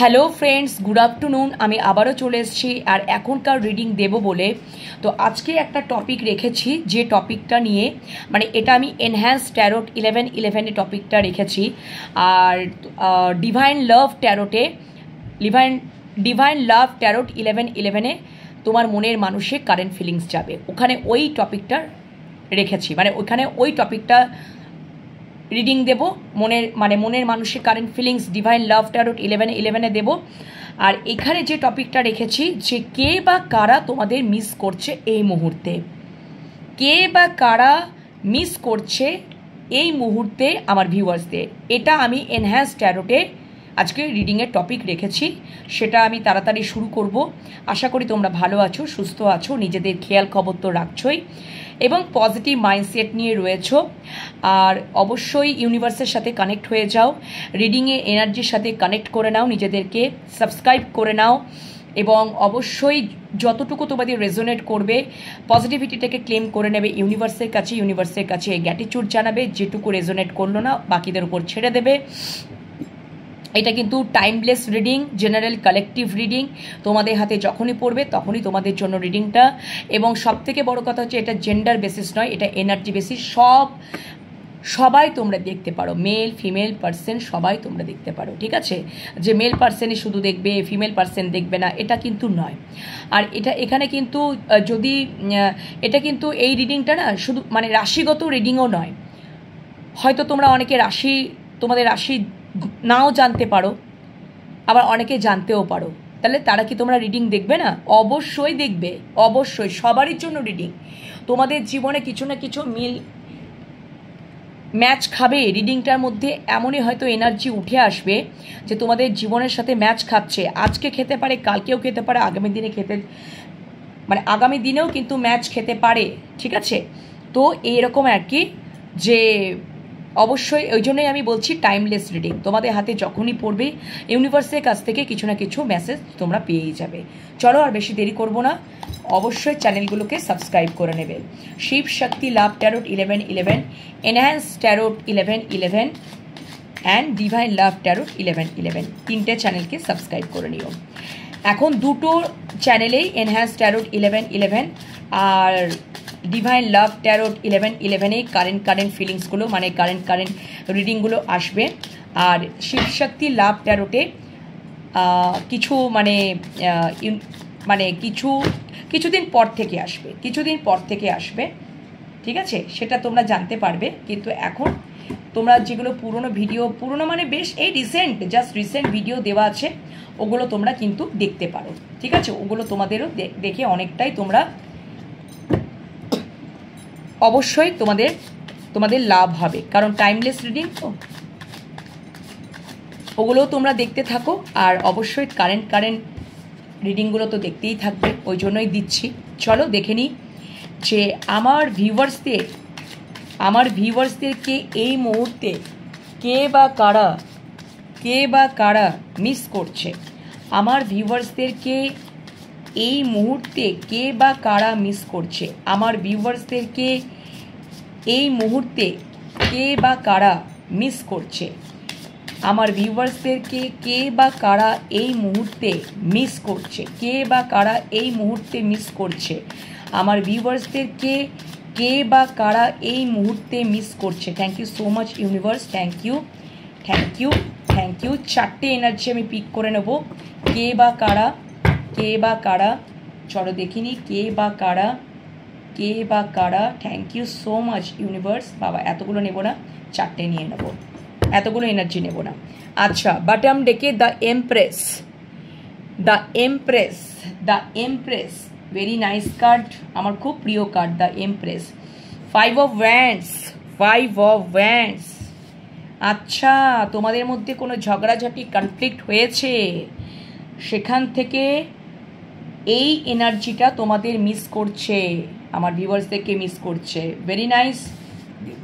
Hello friends, good afternoon. আমি আবারও চলে এসেছি আর এখনকার রিডিং দেব বলে। তো আজকে একটা টপিক রেখেছি, যে টপিকটা নিয়ে মানে এটা আমি এনহ্যান্স ট্যারোট 11-11 টপিকটা রেখেছি। আর ডিভাইন লাভ ট্যারোটে ডিভাইন লাভ ট্যারোট 11-11 তোমার মনের মানুষে কারেন্ট ফিলিংস যাবে, ওখানে ওই টপিকটা রেখেছি, মানে ওইখানে ওই টপিকটা রিডিং দেব। মনের মানুষের current feelings divine love tarot 11-11 দেব। আর এখানে যে টপিকটা রেখেছি, যে কে বা কারা তোমাদের মিস করছে এই মুহূর্তে, কে বা কারা মিস করছে এই মুহূর্তে আমার ভিউয়ার্সদের, এটা আমি এনহ্যান্স ট্যারোটে আজকে রিডিংয়ের টপিক রেখেছি। সেটা আমি তাড়াতাড়ি শুরু করব। আশা করি তোমরা ভালো আছো, সুস্থ আছো, নিজেদের খেয়াল খবর তো রাখছোই এবং পজিটিভ মাইন্ডসেট নিয়ে রয়েছো। আর অবশ্যই ইউনিভার্সের সাথে কানেক্ট হয়ে যাও, রিডিংয়ে এনার্জির সাথে কানেক্ট করে নাও, নিজেদেরকে সাবস্ক্রাইব করে নাও এবং অবশ্যই যতটুকু তোমাদের রেজোনেট করবে পজিটিভিটিটাকে ক্লেম করে নেবে ইউনিভার্সের কাছে গ্র্যাটিটিউড জানাবে। যেটুকু রেজোনেট করলো না বাকিদের উপর ছেড়ে দেবে। এটা কিন্তু timeless reading, general collective reading. তোমাদের হাতে যখনই পড়বে তখনই তোমাদের জন্য রিডিংটা। এবং সবথেকে বড় কথা হচ্ছে এটা জেন্ডার বেসিস নয়, এটা এনার্জি বেসিস। সবাই তোমরা দেখতে পারো, মেল ফিমেল পার্সন সবাই তোমরা দেখতে পারো, ঠিক আছে? যে মেল পার্সনই শুধু দেখবে, ফিমেল পার্সন দেখবে না, এটা কিন্তু নয়। আর এখানে কিন্তু এটা কিন্তু এই রিডিংটা না শুধু মানে রাশিগত রিডিংও নয়। হয়তো তোমরা অনেকে তোমাদের রাশি নাও জানতে পারো, আবার অনেকে জানতেও পারো। তাহলে তারা কি তোমরা রিডিং দেখবে না? অবশ্যই দেখবে, অবশ্যই। সবারই জন্য রিডিং। তোমাদের জীবনে কিছু না কিছু ম্যাচ খাবে রিডিংটার মধ্যে। এমনই হয়তো এনার্জি উঠে আসবে যে তোমাদের জীবনের সাথে ম্যাচ খাচ্ছে। আজকে খেতে পারে, কালকেও খেতে পারে, আগামী দিনেও কিন্তু ম্যাচ খেতে পারে, ঠিক আছে? তো এইরকম আর কি, যে অবশ্যই ওই জন্যই আমি বলছি টাইমলেস রিডিং। তোমাদের হাতে যখনই পড়বে ইউনিভার্সের কাছ থেকে কিছু না কিছু মেসেজ তোমরা পেয়েই যাবে। চলো আর বেশি দেরি করব না, অবশ্যই চ্যানেলগুলোকে সাবস্ক্রাইব করে নেবে। Shiv Shakti love tarot 11-11, enhance tarot 11-11 and divine love tarot 11-11, তিনটে চ্যানেলকে সাবস্ক্রাইব করে নিও। এখন দুটো চ্যানেলেই এনহ্যান্স ট্যারোট 11-11 আর ডিভাইন লাভ ট্যারোট 11-11 কারেন্ট ফিলিংসগুলো মানে কারেন্ট রিডিংগুলো আসবে। আর শিবশক্তি লাভ ট্যারোটে কিছু কিছুদিন পর থেকে আসবে, ঠিক আছে? সেটা তোমরা জানতে পারবে। কিন্তু এখন তোমরা যেগুলো পুরনো মানে বেশ এই রিসেন্ট ভিডিও দেওয়া আছে, ওগুলো তোমরা কিন্তু দেখতে পারো, ঠিক আছে? ওগুলো তোমাদেরও দেখে অনেকটাই তোমরা অবশ্যই তোমাদের লাভ হবে, কারণ টাইমলেস রিডিং তো। ওগুলোও তোমরা দেখতে থাকো। আর অবশ্যই কারেন্ট রিডিংগুলো তো দেখতেই থাকবে, ওই জন্যই দিচ্ছি। চলো দেখে নিই যে আমার ভিউয়ার্সদেরকে এই মুহূর্তে কে বা কারা মিস করছে। আমার ভিউয়ার্সদেরকে এই মুহূর্তে কে বা কারা মিস করছে। আমার ভিউয়ার্সদেরকে এই মুহূর্তে কে বা কারা মিস করছে। আমার ভিউয়ার্সদেরকে কে বা কারা এই মুহূর্তে মিস করছে। কে বা কারা এই মুহূর্তে মিস করছে। আমার ভিউয়ার্সদেরকে কে বা কারা এই মুহূর্তে মিস করছে। Thank you so much universe, thank you. চারটে এনার্জি আমি পিক করে নেব। কে বা কারা চলো দেখিনি। কে বা কারা thank you so much universe. বাবা এতগুলো নেব না, চারটে নিয়ে নেব, এতগুলো এনার্জি নেব না। আচ্ছা, বটম ডেকে the empress, very nice card, আমার খুব প্রিয় card the empress. 5 of Wands। আচ্ছা, তোমাদের মধ্যে কোনো ঝগড়াঝাটি কনফ্লিক্ট হয়েছে, সেখান থেকে এই এনার্জিটা তোমাদের মিস করছে, আমার ভিউয়ার্সদেরকে মিস করছে। Very nice.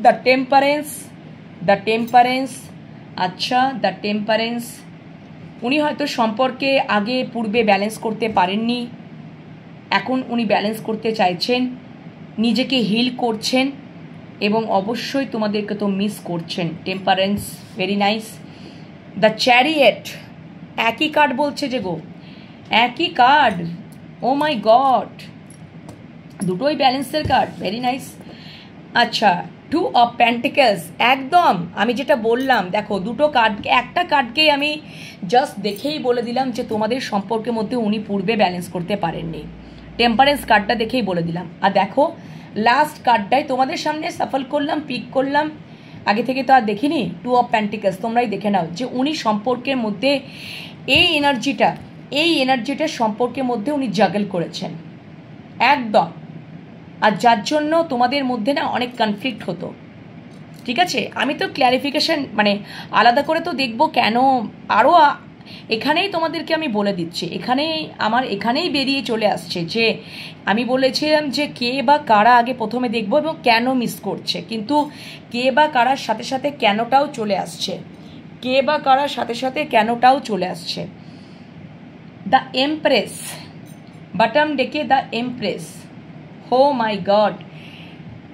The temperance. আচ্ছা, দ্য টেম্পারেন্স, উনি হয়তো সম্পর্কে পূর্বে ব্যালেন্স করতে পারেননি, এখন উনি ব্যালেন্স করতে চাইছেন, নিজেকে হিল করছেন এবং অবশ্যই তোমাদেরকে তো মিস করছেন। Temperance, very nice. দ্য একই কার্ড বলছে যে গো, একই কার্ড। ও মাই গড, দুটোই ব্যালেন্সের কার্ড, ভেরি নাইস। আচ্ছা, 2 অফ পেন্টিকলস, একদম আমি যেটা বললাম, দেখো দুটো কার্ড, একটা কার্ডকেই আমি জাস্ট দেখেই বলে দিলাম যে তোমাদের সম্পর্কের মধ্যে উনি পূর্বে ব্যালেন্স করতে পারেননি। টেম্পারেন্স কার্ডটা দেখেই বলে দিলাম। আর দেখো লাস্ট কার্ডটাই তোমাদের সামনে সাফল করলাম, পিক করলাম, আগে থেকে তো আর দেখিনি। 2 অফ পেন্টিকলস, তোমরাই দেখে নাও যে উনি সম্পর্কের মধ্যে এই এনার্জিটা সম্পর্কের মধ্যে উনি জাগল করেছেন একদম। আর যার জন্য তোমাদের মধ্যে না অনেক কনফ্লিক্ট হতো, ঠিক আছে। আমি তো ক্ল্যারিফিকেশন মানে আলাদা করে তো দেখবো কেন, আরও এখানেই তোমাদেরকে আমি বলে দিচ্ছি, এখানেই বেরিয়ে চলে আসছে যে আমি বলেছিলাম যে কে বা কারা আগে প্রথমে দেখবো এবং কেন মিস করছে, কিন্তু কে বা কারার সাথে সাথে কেনটাও চলে আসছে, কে বা কারার সাথে সাথে কেনটাও চলে আসছে। দ্য এমপ্রেস, বটম ডেকে the empress. Oh my god,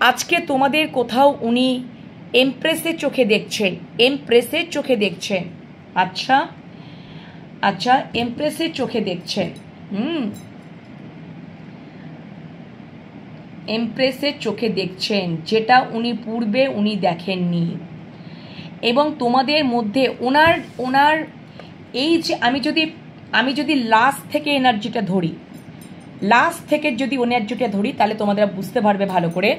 আজকে তোমাদের কোথাও উনি এমপ্রেসের চোখে দেখছেন, এমপ্রেসের চোখে দেখছেন। আচ্ছা আচ্ছা, এমপ্রেসের চোখে দেখছেন, এমপ্রেসের চোখে দেখছেন, যেটা উনি পূর্বে উনি দেখেননি। এবং তোমাদের মধ্যে ওনার এই যে আমি যদি লাস্ট থেকে এনার্জিটা ধরি, তাহলে তোমাদের বুঝতে পারবে ভালো করে।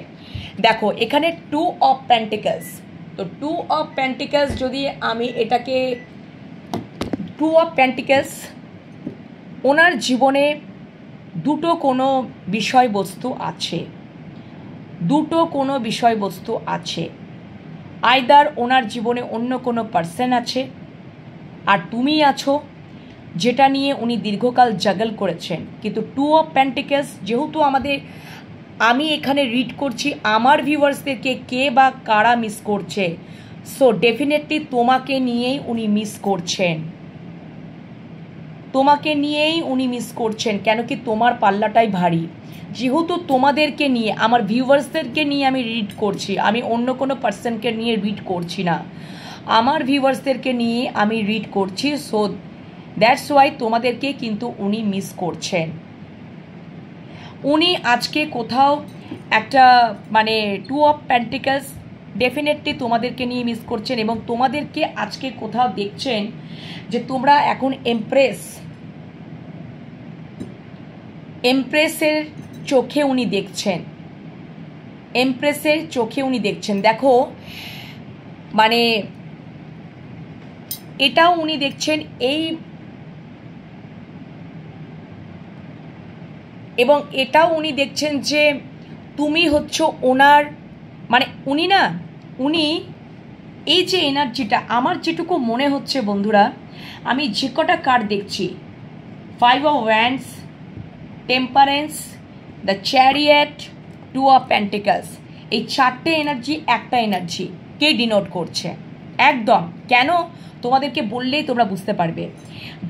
দেখো এখানে 2 অফ পেন্টিকলস, তো 2 অফ পেন্টিকলস যদি আমি এটাকে 2 অফ পেন্টিকলস, ওনার জীবনে দুটো কোনো বিষয়বস্তু আছে, আইদার ওনার জীবনে অন্য কোনো পার্সন আছে আর তুমি আছো, যেটা নিয়ে উনি দীর্ঘকাল জাগল করেছেন। কিন্তু 2 অফ পেন্টিকলস যেহেতু আমি এখানে রিড করছি আমার ভিউয়ার্সদেরকে কে বা কারা মিস করছে, সো ডেফিনেটলি তোমাকে নিয়েই উনি মিস করছেন, কেন কি তোমার পাল্লাটাই ভারী। যেহেতু তোমাদেরকে নিয়ে, আমার ভিউয়ার্সদেরকে নিয়ে আমি রিড করছি, আমি অন্য কোনো পার্সনকে নিয়ে রিড করছি না, আমার ভিউয়ার্সদেরকে নিয়ে আমি রিড করছি, সো দ্যাটস ওয়াই তোমাদেরকে কিন্তু উনি মিস করছেন। উনি আজকে কোথাও একটা মানে 2 অফ পেন্টিকলস ডেফিনেটলি তোমাদেরকে নিয়ে মিস করছেন এবং তোমাদেরকে আজকে কোথাও দেখছেন যে তোমরা এখন এমপ্রেসের চোখে উনি দেখছেন, দেখো মানে এটাও উনি দেখছেন এবং এটাও উনি দেখছেন যে তুমি হচ্ছ ওনার, মানে উনি এই যে এনার্জিটা, আমার যেটুকু মনে হচ্ছে বন্ধুরা, আমি যে কটা কার্ড দেখছি, 5 of wands, temperance, the chariot, 2 of pentacles, এই চারটে এনার্জি একটা এনার্জি কে ডিনোট করছে একদম। কেন তোমাদেরকে বললেই তোমরা বুঝতে পারবে।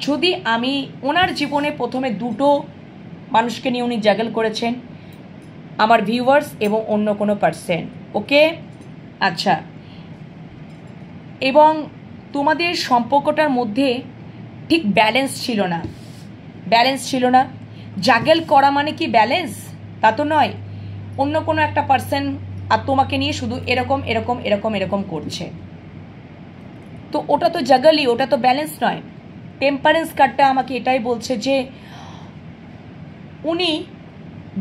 যদি আমি ওনার জীবনে প্রথমে দুটো মানুষকে নিয়ে উনি জাগল করেছেন, আমার ভিউয়ার্স এবং অন্য কোনো পার্সন, ওকে। আচ্ছা, এবং তোমাদের সম্পর্কটার মধ্যে ঠিক ব্যালেন্স ছিল না। জাগল করা মানে কি ব্যালেন্স? তা তো নয়। অন্য কোনো একটা পার্সন আর তোমাকে নিয়ে শুধু এরকম করছে, তো ওটা তো জাগলই, ওটা তো ব্যালেন্স নয়। টেম্পারেন্স কার্ডটা আমাকে এটাই বলছে যে উনি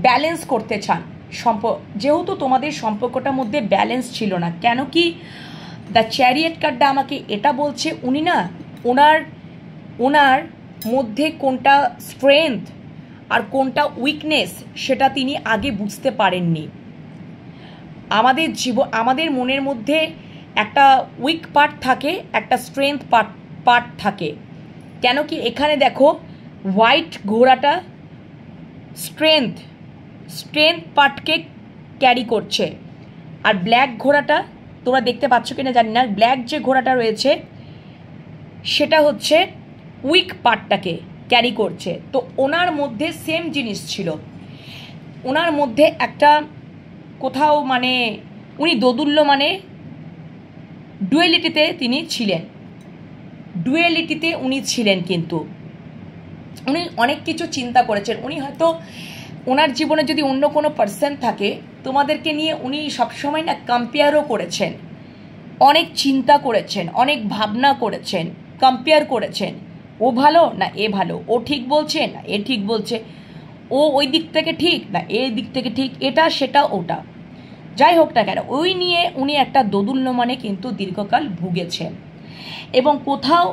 ব্যালেন্স করতে চান যেহেতু তোমাদের সম্পর্কটার মধ্যে ব্যালেন্স ছিল না। কেন কি দ্য চ্যারিয়েট কার্ডটা আমাকে এটা বলছে উনি না ওনার মধ্যে কোনটা স্ট্রেংথ আর কোনটা উইকনেস সেটা তিনি আগে বুঝতে পারেননি। আমাদের মনের মধ্যে একটা উইক পার্ট থাকে, একটা স্ট্রেংথ পার্ট থাকে। কেন কি এখানে দেখো হোয়াইট ঘোড়াটা স্ট্রেংথ পার্টকে ক্যারি করছে, আর ব্ল্যাক ঘোড়াটা তোমরা দেখতে পাচ্ছ কিনা জানি না, ব্ল্যাক যে ঘোড়াটা রয়েছে সেটা হচ্ছে উইক পার্টটাকে ক্যারি করছে। তো ওনার মধ্যে সেম জিনিস ছিল, ওনার মধ্যে একটা কোথাও মানে উনি দোদুল্য মানে ডুয়েলিটিতে তিনি ছিলেন। ডুয়েলিটিতে উনি ছিলেন, কিন্তু উনি অনেক কিছু চিন্তা করেছেন। উনি হয়তো ওনার জীবনে যদি অন্য কোনো পার্সন থাকে, তোমাদেরকে নিয়ে উনি সবসময় না কম্পেয়ারও করেছেন, অনেক চিন্তা করেছেন, অনেক ভাবনা করেছেন, কম্পেয়ার করেছেন। ও ভালো না এ ভালো, ও ঠিক বলছে না এ ঠিক বলছে, ও ওই দিক থেকে ঠিক না এই দিক থেকে ঠিক, এটা সেটা ওটা, যাই হোক না কেন, ওই নিয়ে উনি একটা দোদুল্যমানে কিন্তু দীর্ঘকাল ভুগেছেন। এবং কোথাও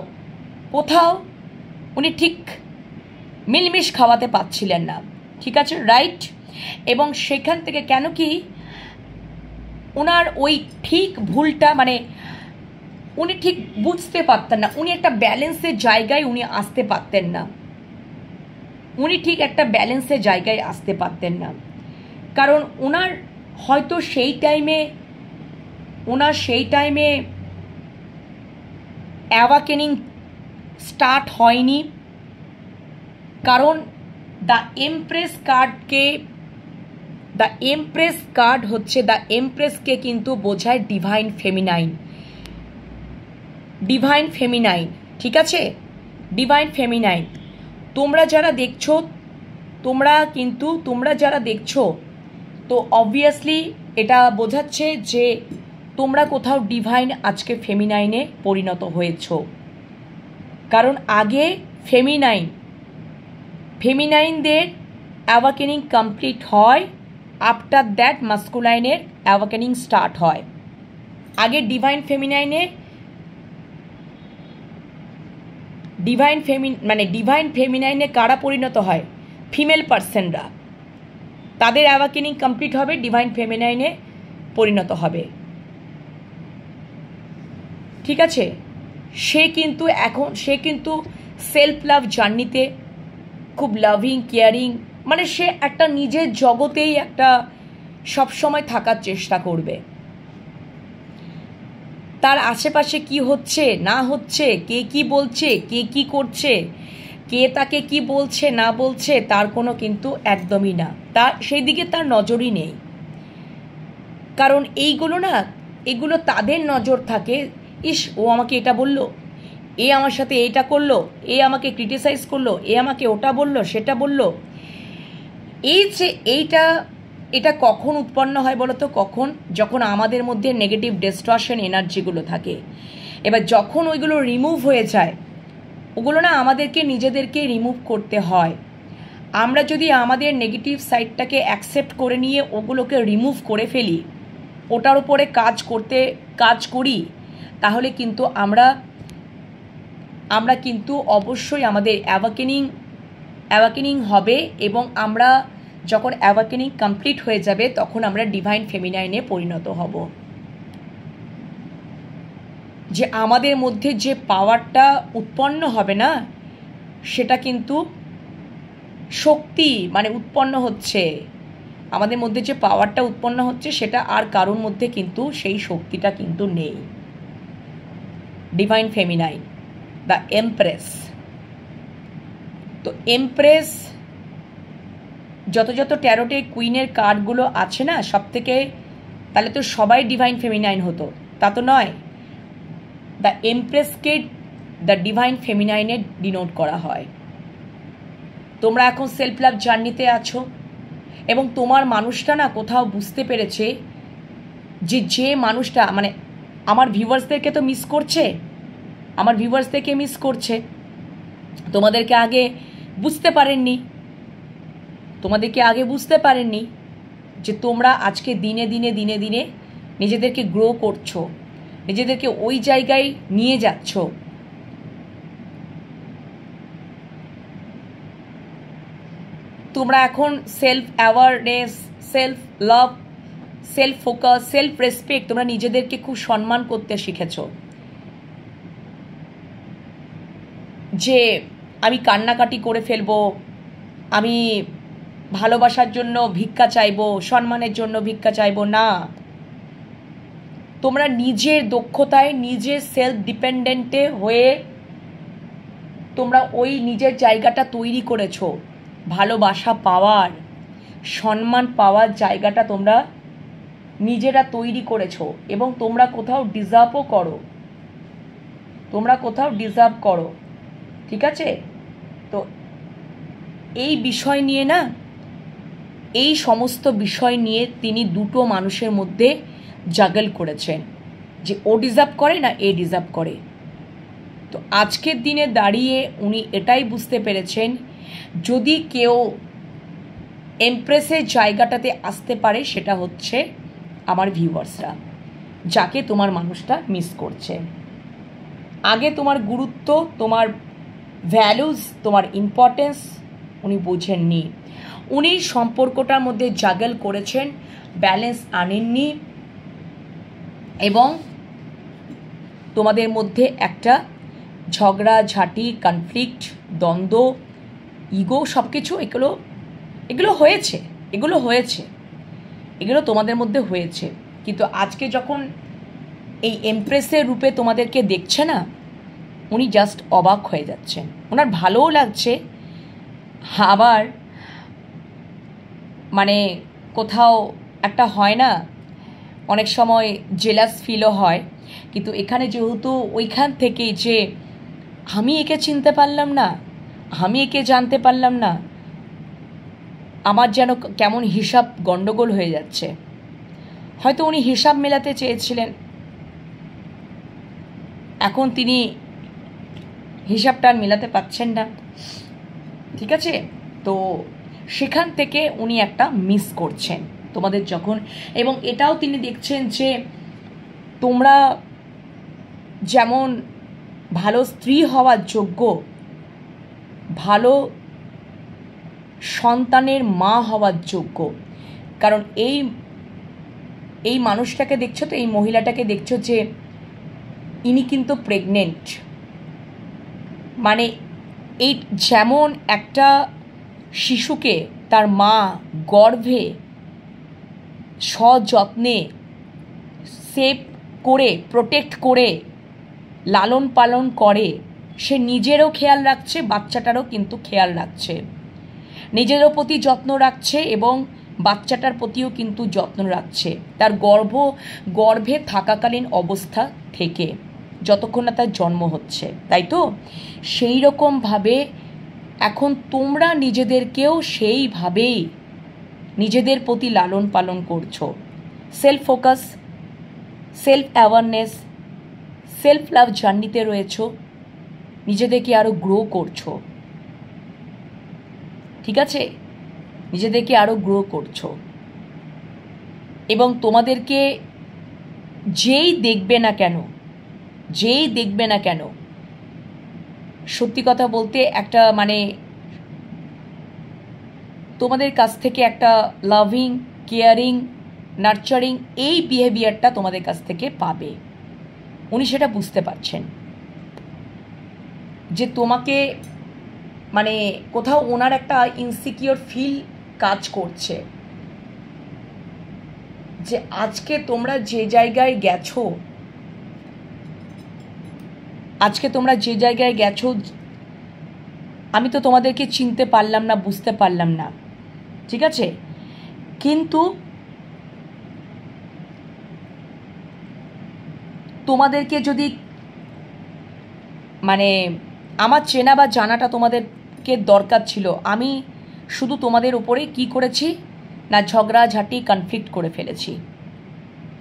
কোথাও উনি ঠিক মিলমিশ খাওয়াতে পারছিলেন না, ঠিক আছে, রাইট। এবং সেখান থেকে কেন কি ওনার ওই ঠিক ভুলটা মানে উনি ঠিক বুঝতে পারতেন না, উনি একটা ব্যালেন্সের জায়গায় উনি আসতে পারতেন না, উনি ঠিক একটা ব্যালেন্সের জায়গায় আসতে পারতেন না। কারণ ওনার হয়তো সেই টাইমে অ্যাওয়াকেনিং স্টার্ট হয়নি। কারণ দ্য এমপ্রেস কার্ড হচ্ছে, দ্য এমপ্রেসকে কিন্তু বোঝায় ডিভাইন ফেমিনাইন, ঠিক আছে, ডিভাইন ফেমিনাইন। তোমরা যারা দেখছো তো অবভিয়াসলি এটা বোঝাচ্ছে যে তোমরা কোথাও ডিভাইন আজকে ফেমিনাইনে পরিণত হয়েছো। কারণ আগে ফেমিনাইনদের অ্যাওয়াকেনিং কমপ্লিট হয়, আফটার দ্যাট মাস্কুলাইনের অ্যাওয়াকেনিং স্টার্ট হয়। আগে ডিভাইন ফেমিনাইনে কারা পরিণত হয়? ফিমেল পার্সনরা, তাদের অ্যাওয়াকেনিং কমপ্লিট হবে, ডিভাইন ফেমিনাইনে পরিণত হবে, ঠিক আছে। সে কিন্তু সেলফ লাভ জার্নিতে খুব লাভিং কেয়ারিং, মানে সে একটা নিজের জগতেই একটা সবসময় থাকার চেষ্টা করবে। তার আশেপাশে কি হচ্ছে না হচ্ছে, কে কি বলছে, কে কি করছে, কে তাকে কি বলছে না বলছে, তার কোনো কিন্তু একদমই না, তার সেই দিকে তার নজরই নেই। কারণ এগুলো তাদের নজর থাকে, ইস ও আমাকে এটা বললো, এ আমার সাথে এইটা করলো, এ আমাকে ক্রিটিসাইজ করলো, এ আমাকে ওটা বললো সেটা বললো। এই যে এটা কখন উৎপন্ন হয় বলো তো? যখন আমাদের মধ্যে নেগেটিভ ডিস্টরশন এনার্জিগুলো থাকে। এবার যখন ওইগুলো রিমুভ হয়ে যায়, ওগুলো না আমাদেরকে নিজেদেরকে রিমুভ করতে হয়। আমরা যদি আমাদের নেগেটিভ সাইডটাকে অ্যাকসেপ্ট করে নিয়ে ওগুলোকে রিমুভ করে ফেলি, ওটার উপরে কাজ করি, তাহলে কিন্তু আমরা কিন্তু অবশ্যই আমাদের অ্যাওয়াকেনিং হবে। এবং আমরা যখন অ্যাওয়াকেনিং কমপ্লিট হয়ে যাবে, তখন আমরা ডিভাইন ফেমিনাইনে পরিণত হব। যে আমাদের মধ্যে যে পাওয়ারটা উৎপন্ন হবে না, সেটা কিন্তু শক্তি মানে উৎপন্ন হচ্ছে, আমাদের মধ্যে যে পাওয়ারটা উৎপন্ন হচ্ছে সেটা আর কারোর মধ্যে কিন্তু সেই শক্তিটা কিন্তু নেই। Divine feminine, the empress. তো এমপ্রেস যত ট্যারোটে কুইনের কার্ডগুলো আছে না, সব থেকে, তাহলে তো সবাই ডিভাইন ফেমিনাইন হতো, তা তো নয়। দ্য এমপ্রেসকে দ্য ডিভাইন ফেমিনাইনে ডিনোট করা হয়। তোমরা এখন সেলফ লাভ জার্নিতে আছো এবং তোমার মানুষটা না কোথাও বুঝতে পেরেছে যে মানুষটা মানে আমার ভিউয়ার্সদেরকে তো মিস করছে, তোমাদেরকে আগে বুঝতে পারেননি যে তোমরা আজকে দিনে দিনে নিজেদেরকে গ্রো করছো, নিজেদেরকে ওই জায়গায় নিয়ে যাচ্ছ। তোমরা এখন self awareness, self love, self focus, self respect, তোমরা নিজেদেরকে খুব সম্মান করতে শিখেছো। যে আমি কান্নাকাটি করে ফেলবো, আমি ভালোবাসার জন্য ভিক্ষা চাইবো, সম্মানের জন্য ভিক্ষা চাইবো না। তোমরা নিজের দক্ষতায়, নিজের সেলফ ডিপেন্ডেন্টে হয়ে তোমরা ওই নিজের জায়গাটা তৈরি করেছো। ভালোবাসা পাওয়ার, সম্মান পাওয়ার জায়গাটা তোমরা নিজেরা তৈরি করেছো এবং তোমরা কোথাও ডিজার্ভও করো। তোমরা কোথাও ডিজার্ভ করো, ঠিক আছে? তো এই বিষয় নিয়ে না, এই সমস্ত বিষয় নিয়ে তিনি দুটো মানুষের মধ্যে জাগল করেছেন যে ও ডিজার্ভ করে না এ ডিজার্ভ করে। তো আজকের দিনে দাঁড়িয়ে উনি এটাই বুঝতে পেরেছেন, যদি কেউ এমপ্রেসের জায়গাটাতে আসতে পারে সেটা হচ্ছে আমার ভিউয়ার্সরা, যাকে তোমার মানুষটা মিস করছে। আগে তোমার গুরুত্ব, তোমার ভ্যালুজ, তোমার ইম্পর্টেন্স উনি বোঝেননি। উনি সম্পর্কটার মধ্যে জাগল করেছেন, ব্যালেন্স আনেননি, এবং তোমাদের মধ্যে একটা ঝগড়াঝাটি, কনফ্লিক্ট, দ্বন্দ্ব, ইগো, সব কিছু এগুলো হয়েছে, এগুলো তোমাদের মধ্যে হয়েছে। কিন্তু আজকে যখন এই এমপ্রেসের রূপে তোমাদেরকে দেখছে না, উনি জাস্ট অবাক হয়ে যাচ্ছেন। ওনার ভালোও লাগছে, আবার মানে কোথাও একটা হয় না, অনেক সময় জেলাস ফিলও হয়। কিন্তু এখানে যেহেতু ওইখান থেকে যে আমি একে চিনতে পারলাম না, আমি একে জানতে পারলাম না, আমার যেন কেমন হিসাব গণ্ডগোল হয়ে যাচ্ছে। হয়তো উনি হিসাব মেলাতে চেয়েছিলেন, এখন তিনি হিসাবটা আর মেলাতে পারছেন না, ঠিক আছে? তো সেখান থেকে উনি একটা মিস করছেন তোমাদের যখন, এবং এটাও তিনি দেখছেন যে তোমরা যেমন ভালো স্ত্রী হওয়ার যোগ্য, ভালো সন্তানের মা হওয়ার যোগ্য। কারণ এই মানুষটাকে দেখছো, তো এই মহিলাটাকে দেখছো যে ইনি কিন্তু প্রেগনেন্ট। মানে এই যেমন একটা শিশুকে তার মা গর্ভে সযত্নে সেভ করে, প্রোটেক্ট করে লালন পালন করে, সে নিজেরও খেয়াল রাখছে, বাচ্চাটারও কিন্তু খেয়াল রাখছে, নিজেরও প্রতি যত্ন রাখছে এবং বাচ্চাটার প্রতিও কিন্তু যত্ন রাখছে, তার গর্ভে থাকাকালীন অবস্থা থেকে যতক্ষণ না তার জন্ম হচ্ছে, তাই তো? সেই রকমভাবে এখন তোমরা নিজেদেরকেও সেইভাবেই নিজেদের প্রতি লালন পালন করছো। Self focus, self awareness, self love জার্নিতে রয়েছো, নিজেদেরকে আরও গ্রো করছো, ঠিক আছে? নিজেদেরকে আরও গ্রো করছো, এবং তোমাদেরকে যেই দেখবে না কেন, সত্যি কথা বলতে একটা মানে তোমাদের কাছ থেকে একটা লাভিং, কেয়ারিং, নার্চারিং এই বিহেভিয়ারটা তোমাদের কাছ থেকে পাবে। উনি সেটা বুঝতে পারছেন যে তোমাকে মানে কোথাও ওনার একটা ইনসিকিওর ফিল কাজ করছে যে আজকে তোমরা যে জায়গায় গেছো, আমি তো তোমাদেরকে চিনতে পারলাম না, বুঝতে পারলাম না, ঠিক আছে? কিন্তু তোমাদেরকে যদি মানে আমার চেনা বা জানাটা তোমাদেরকে দরকার ছিল, আমি শুধু তোমাদের উপরে কি করেছি না, ঝগড়াঝাটি, কনফ্লিক্ট করে ফেলেছি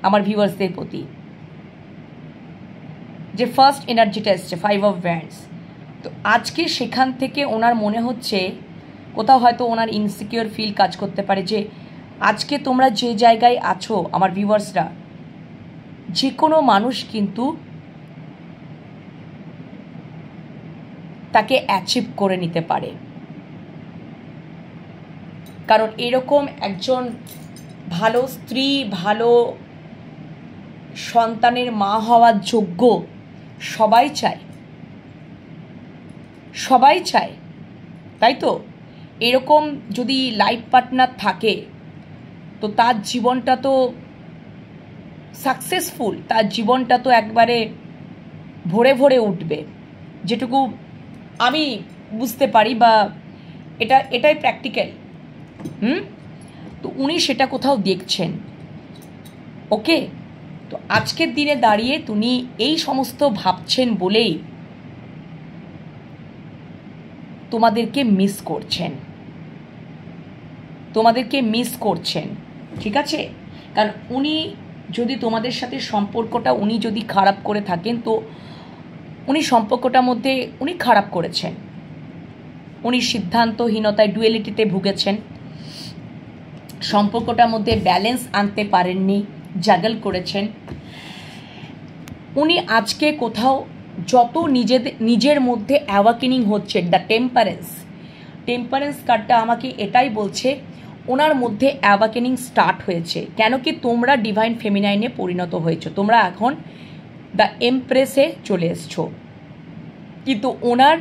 আমার ভিউয়ার্সদের প্রতি। যে ফার্স্ট এনার্জিটা এসছে 5 অফ ওয়ান্ডস, তো আজকে সেখান থেকে ওনার মনে হচ্ছে কোথাও হয়তো ওনার ইনসিকিওর ফিল কাজ করতে পারে যে আজকে তোমরা যে জায়গায় আছো আমার ভিউয়ার্সরা, যে কোনো মানুষ কিন্তু তাকে অ্যাচিভ করে নিতে পারে। কারণ এরকম একজন ভালো স্ত্রী, ভালো সন্তানের মা হওয়ার যোগ্য সবাই চায়, তাই তো? এরকম যদি লাইফ পার্টনার থাকে তো তার জীবনটা তো সাকসেসফুল, তার জীবনটা তো একবারে ভরে ভরে উঠবে, যেটুকু আমি বুঝতে পারি, বা এটাই প্র্যাকটিক্যাল। তো উনি সেটা কোথাও দেখছেন, ওকে? তো আজকের দিনে দাঁড়িয়ে তিনি এই সমস্ত ভাবছেন বলেই তোমাদেরকে মিস করছেন, ঠিক আছে? কারণ উনি যদি তোমাদের সাথে সম্পর্কটা উনি যদি খারাপ করে থাকেন, তো উনি সম্পর্কটার মধ্যে উনি খারাপ করেছেন, উনি সিদ্ধান্তহীনতায় ডুয়েলিটিতে ভুগেছেন, সম্পর্কটার মধ্যে ব্যালেন্স আনতে পারেননি, জাগল করেছেন। উনি আজকে কোথাও যত নিজের মধ্যে অ্যাওয়াকেনিং হচ্ছে, দ্য টেম্পারেন্স কার্ডটা আমাকে এটাই বলছে ওনার মধ্যে অ্যাওয়াকেনিং স্টার্ট হয়েছে। কেন কি তোমরা ডিভাইন ফেমিনাইনে পরিণত হয়েছো, তোমরা এখন দ্য এমপ্রেসে চলে এসছো, কিন্তু ওনার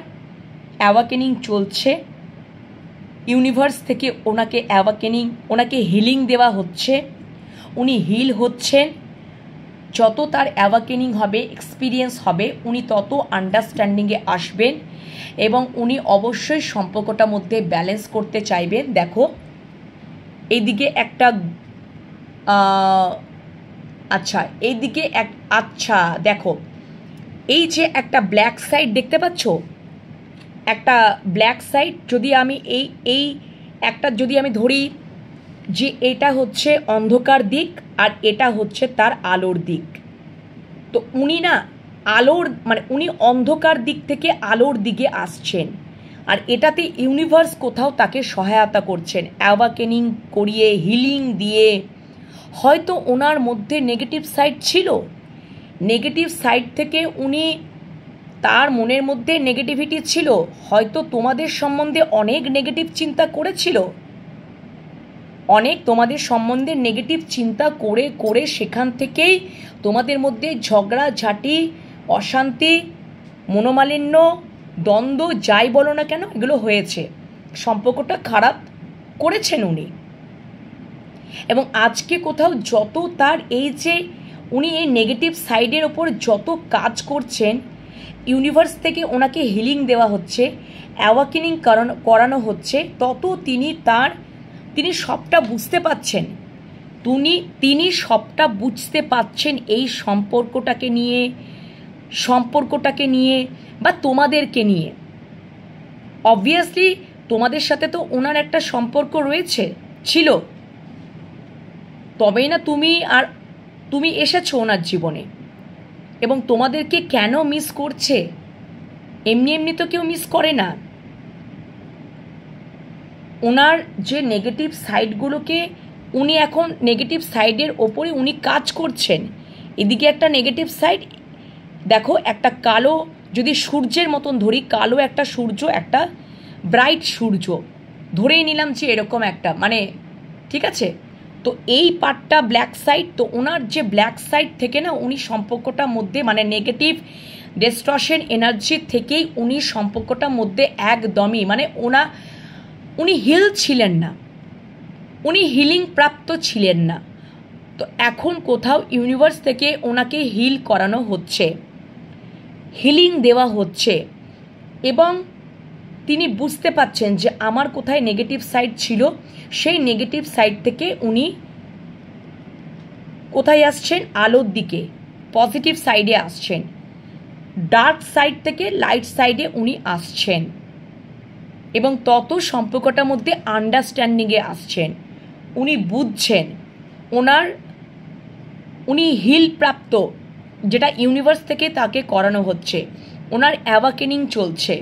অ্যাওয়াকেনিং চলছে। ইউনিভার্স থেকে ওনাকে হিলিং দেওয়া হচ্ছে, উনি হিল হচ্ছেন। যত তার অ্যাওয়াকেনিং হবে, এক্সপিরিয়েন্স হবে, উনি তত আন্ডারস্ট্যান্ডিংয়ে আসবেন এবং উনি অবশ্যই সম্পর্কটার মধ্যে ব্যালেন্স করতে চাইবেন। দেখো এইদিকে একটা দেখো এই যে একটা ব্ল্যাক সাইড দেখতে পাচ্ছ, একটা ব্ল্যাক সাইড যদি আমি যদি আমি ধরি যে এটা হচ্ছে অন্ধকার দিক আর এটা হচ্ছে তার আলোর দিক, তো উনি না উনি অন্ধকার দিক থেকে আলোর দিকে আসছেন, আর এটাতে ইউনিভার্স কোথাও তাকে সহায়তা করছেন, অ্যাওয়াকেনিং করিয়ে, হিলিং দিয়ে। হয়তো ওনার মধ্যে নেগেটিভ সাইড ছিল, নেগেটিভ সাইড থেকে তার মনের মধ্যে নেগেটিভিটি ছিল, হয়তো তোমাদের সম্বন্ধে অনেক নেগেটিভ চিন্তা করেছিল, তোমাদের সম্বন্ধে নেগেটিভ চিন্তা করে সেখান থেকেই তোমাদের মধ্যে ঝগড়াঝাটি, অশান্তি, মনোমালিন্য, দ্বন্দ্ব, যাই বলো না কেন, এগুলো হয়েছে। সম্পর্কটা খারাপ করেছেন উনি। এবং আজকে কোথাও যত তার উনি এই নেগেটিভ সাইডের ওপর যত কাজ করছেন, ইউনিভার্স থেকে ওনাকে হিলিং দেওয়া হচ্ছে, অ্যাওয়াকেনিং করানো হচ্ছে, তত তিনি সবটা বুঝতে পাচ্ছেন। তিনি সবটা বুঝতে পাচ্ছেন এই সম্পর্কটাকে নিয়ে বা তোমাদেরকে নিয়ে। অবভিয়াসলি তোমাদের সাথে তো ওনার একটা সম্পর্ক ছিল, তবেই না তুমি এসেছো ওনার জীবনে। এবং তোমাদেরকে কেন মিস করছে, এমনি তো কেউ মিস করে না। ওনার যে নেগেটিভ সাইডগুলোকে উনি এখন নেগেটিভ সাইডের ওপরে উনি কাজ করছেন। এদিকে একটা নেগেটিভ সাইড, দেখো একটা কালো, যদি সূর্যের মতন ধরি, কালো একটা সূর্য, একটা ব্রাইট সূর্য ধরেই নিলাম যে এরকম একটা, ঠিক আছে? তো এই পার্টটা ব্ল্যাক সাইড, তো ওনার যে ব্ল্যাক সাইড থেকে না উনি সম্পর্কটার মধ্যে নেগেটিভ ডিস্টরশন এনার্জি থেকেই উনি সম্পর্কটার মধ্যে একদমই উনি হিল ছিলেন না, উনি হিলিং প্রাপ্ত ছিলেন না। তো এখন কোথাও ইউনিভার্স থেকে ওনাকে হিল করানো হচ্ছে, হিলিং দেওয়া হচ্ছে, এবং তিনি বুঝতে পাচ্ছেন যে আমার কোথায় নেগেটিভ সাইড ছিল, সেই নেগেটিভ সাইড থেকে উনি কোথায় আসছেন, আলোর দিকে, পজিটিভ সাইডে আসছেন। ডার্ক সাইড থেকে লাইট সাইডে উনি আসছেন এবং তত সম্পর্কটার মধ্যে আন্ডারস্ট্যান্ডিংয়ে আসছেন। উনি বুঝছেন উনি হিল প্রাপ্ত, যেটা ইউনিভার্স থেকে তাকে করানো হচ্ছে। ওনার অ্যাওয়াকেনিং চলছে,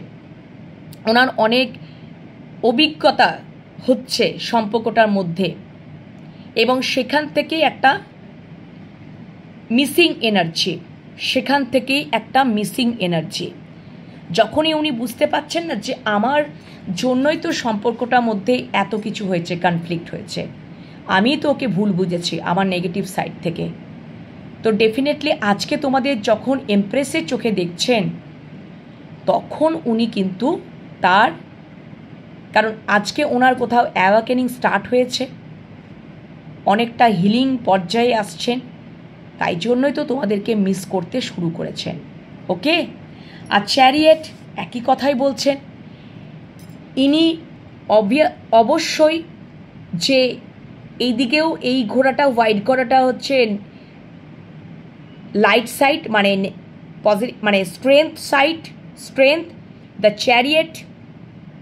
ওনার অনেক অভিজ্ঞতা হচ্ছে সম্পর্কটার মধ্যে, এবং সেখান থেকেই একটা মিসিং এনার্জি, যখনই উনি বুঝতে পাচ্ছেন না যে আমার জন্যই তো সম্পর্কটার মধ্যে এত কিছু হয়েছে, কনফ্লিক্ট হয়েছে, আমি তো ওকে ভুল বুঝেছি আমার নেগেটিভ সাইড থেকে। তো ডেফিনেটলি আজকে তোমাদের যখন এমপ্রেসের চোখে দেখছেন, তখন উনি কিন্তু কারণ আজকে ওনার কোথাও অ্যাওয়াকেনিং স্টার্ট হয়েছে, অনেকটা হিলিং পর্যায়ে আসছেন, তাই জন্যই তো তোমাদেরকে মিস করতে শুরু করেছেন। ওকে, আর চ্যারিয়েট একই কথাই বলছেন। ইনি অবশ্যই যে এইদিকেও এই ঘোড়াটা, হোয়াইট ঘোড়াটা হচ্ছে লাইট সাইড মানে পজিটিভ মানে স্ট্রেংথ, দ্য চ্যারিয়েট,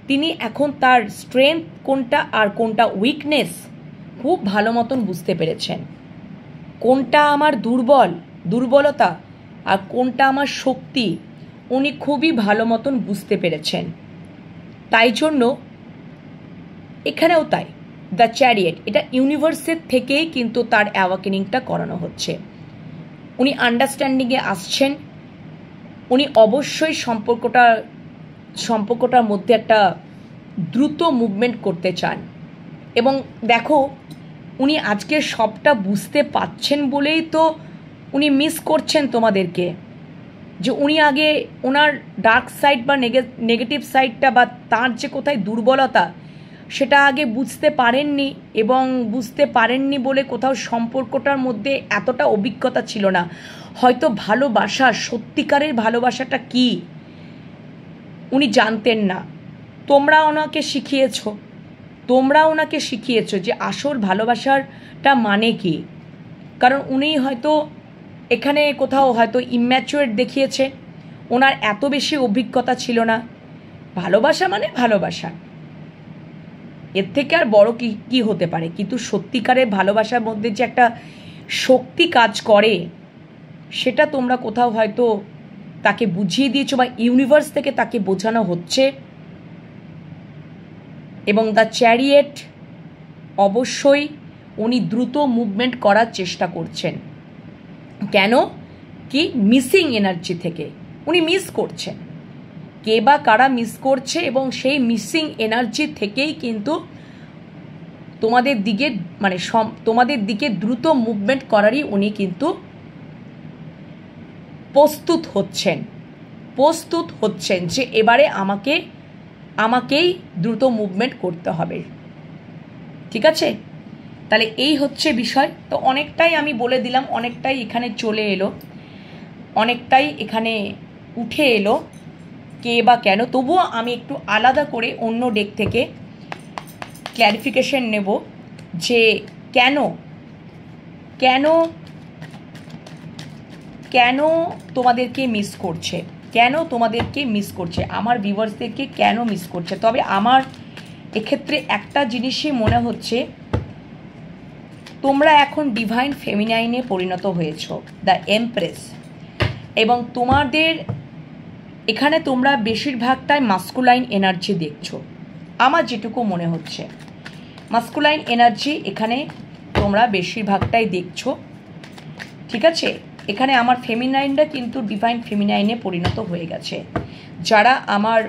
তিনি এখন তার স্ট্রেংথ কোনটা আর কোনটা উইকনেস খুব ভালো মতন বুঝতে পেরেছেন। কোনটা আমার দুর্বলতা আর কোনটা আমার শক্তি উনি খুবই ভালো মতন বুঝতে পেরেছেন। তাই জন্য এখানেও তাই, দ্য চ্যারিয়েট এটা ইউনিভার্সের থেকেই কিন্তু তার অ্যাওয়াকেনিংটা করানো হচ্ছে। উনি আন্ডারস্ট্যান্ডিংয়ে আসছেন, উনি অবশ্যই সম্পর্কটার মধ্যে একটা দ্রুত মুভমেন্ট করতে চান। এবং দেখো উনি আজকে সবটা বুঝতে পাচ্ছেন বলেই তো উনি মিস করছেন তোমাদেরকে, যে উনি আগে ওনার ডার্ক সাইড বা নেগেটিভ সাইডটা বা তার যে কোথায় দুর্বলতা সেটা আগে বুঝতে পারেননি, এবং বুঝতে পারেননি বলে কোথাও সম্পর্কটার মধ্যে এতটা অভিজ্ঞতা ছিল না। হয়তো ভালোবাসা, সত্যিকারের ভালোবাসাটা কি উনি জানতেন না। তোমরা ওনাকে শিখিয়েছো যে আসল ভালোবাসাটা মানে কি। কারণ উনি হয়তো এখানে কোথাও হয়তো ইম্যাচুয়ার দেখিয়েছে, ওনার এত বেশি অভিজ্ঞতা ছিল না। ভালোবাসা মানে ভালোবাসা, এর থেকে আর বড় কি হতে পারে। কিন্তু সত্যিকারের ভালোবাসার মধ্যে যে একটা শক্তি কাজ করে সেটা তোমরা কোথাও হয়তো তাকে বুঝিয়ে দিয়েছো বা ইউনিভার্স থেকে তাকে বোঝানো হচ্ছে। এবং দ্য চ্যারিয়েট অবশ্যই উনি দ্রুত মুভমেন্ট করার চেষ্টা করছেন। কেন কি মিসিং এনার্জি থেকে উনি মিস করছেন, কে বা কারা মিস করছে, এবং সেই মিসিং এনার্জি থেকেই কিন্তু তোমাদের দিকে দ্রুত মুভমেন্ট করারই উনি কিন্তু প্রস্তুত হচ্ছেন যে এবারে আমাকেই দ্রুত মুভমেন্ট করতে হবে। ঠিক আছে, তাহলে এই হচ্ছে বিষয়। তো অনেকটাই আমি বলে দিলাম, অনেকটাই এখানে চলে এলো, অনেকটাই এখানে উঠে এলো কে বা কেন। তবুও আমি একটু আলাদা করে অন্য ডেক থেকে ক্ল্যারিফিকেশন নেব যে কেন তোমাদেরকে মিস করছে, আমার ভিউয়ার্সদেরকে কেন মিস করছে। তবে আমার এক্ষেত্রে একটা জিনিসই মনে হচ্ছে, তোমরা এখন ডিভাইন ফেমিনাইনে পরিণত হয়েছ, দ্য এমপ্রেস, এবং তোমাদের এখানে তোমরা বেশিরভাগটাই মাস্কুলাইন এনার্জি দেখছো। আমার যেটুকু মনে হচ্ছে মাস্কুলাইন এনার্জি এখানে তোমরা বেশিরভাগটাই দেখছো। ঠিক আছে, এখানে আমার ফেমিনাইনটা কিন্তু ডিভাইন ফেমিনাইনে পরিণত হয়ে গেছে। যারা আমার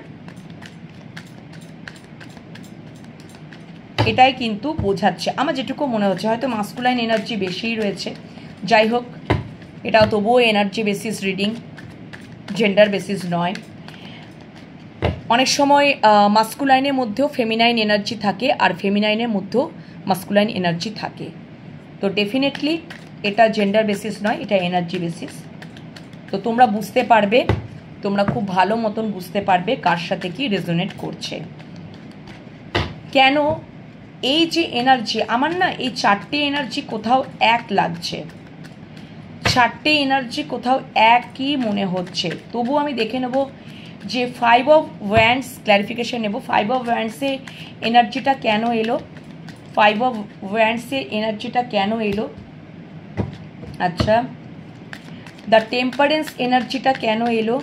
এটাই কিন্তু বোঝাচ্ছে, আমার যেটুকু মনে হচ্ছে, হয়তো মাস্কুলাইন এনার্জি বেশিই রয়েছে। যাই হোক, এটাও তবুও energy basis reading, gender basis নয়। অনেক সময় মাস্কুলাইনের মধ্যেও ফেমিনাইন এনার্জি থাকে, আর ফেমিনাইনের মধ্যেও মাস্কুলাইন এনার্জি থাকে। তো ডেফিনেটলি এটা জেন্ডার বেসিস নয়, এটা এনার্জি বেসিস। তো তোমরা বুঝতে পারবে, তোমরা খুব ভালো মতন বুঝতে পারবে কার সাথে কি রেজোনেট করছে। কেন এই যে এনার্জি, আমার না এই চারটে এনার্জি কোথাও এক লাগছে, চারটে এনার্জি কোথাও একই মনে হচ্ছে। তবু আমি দেখে নেব যে 5 অফ ওয়ান্ডস ক্ল্যারিফিকেশন নেব। 5 অফ ওয়ান্ডসে এনার্জিটা কেন এলো, 5 অফ ওয়ান্ডসে এনার্জিটা কেন এলো। আচ্ছা, দ্য টেম্পারেন্স এনার্জিটা কেন এলো,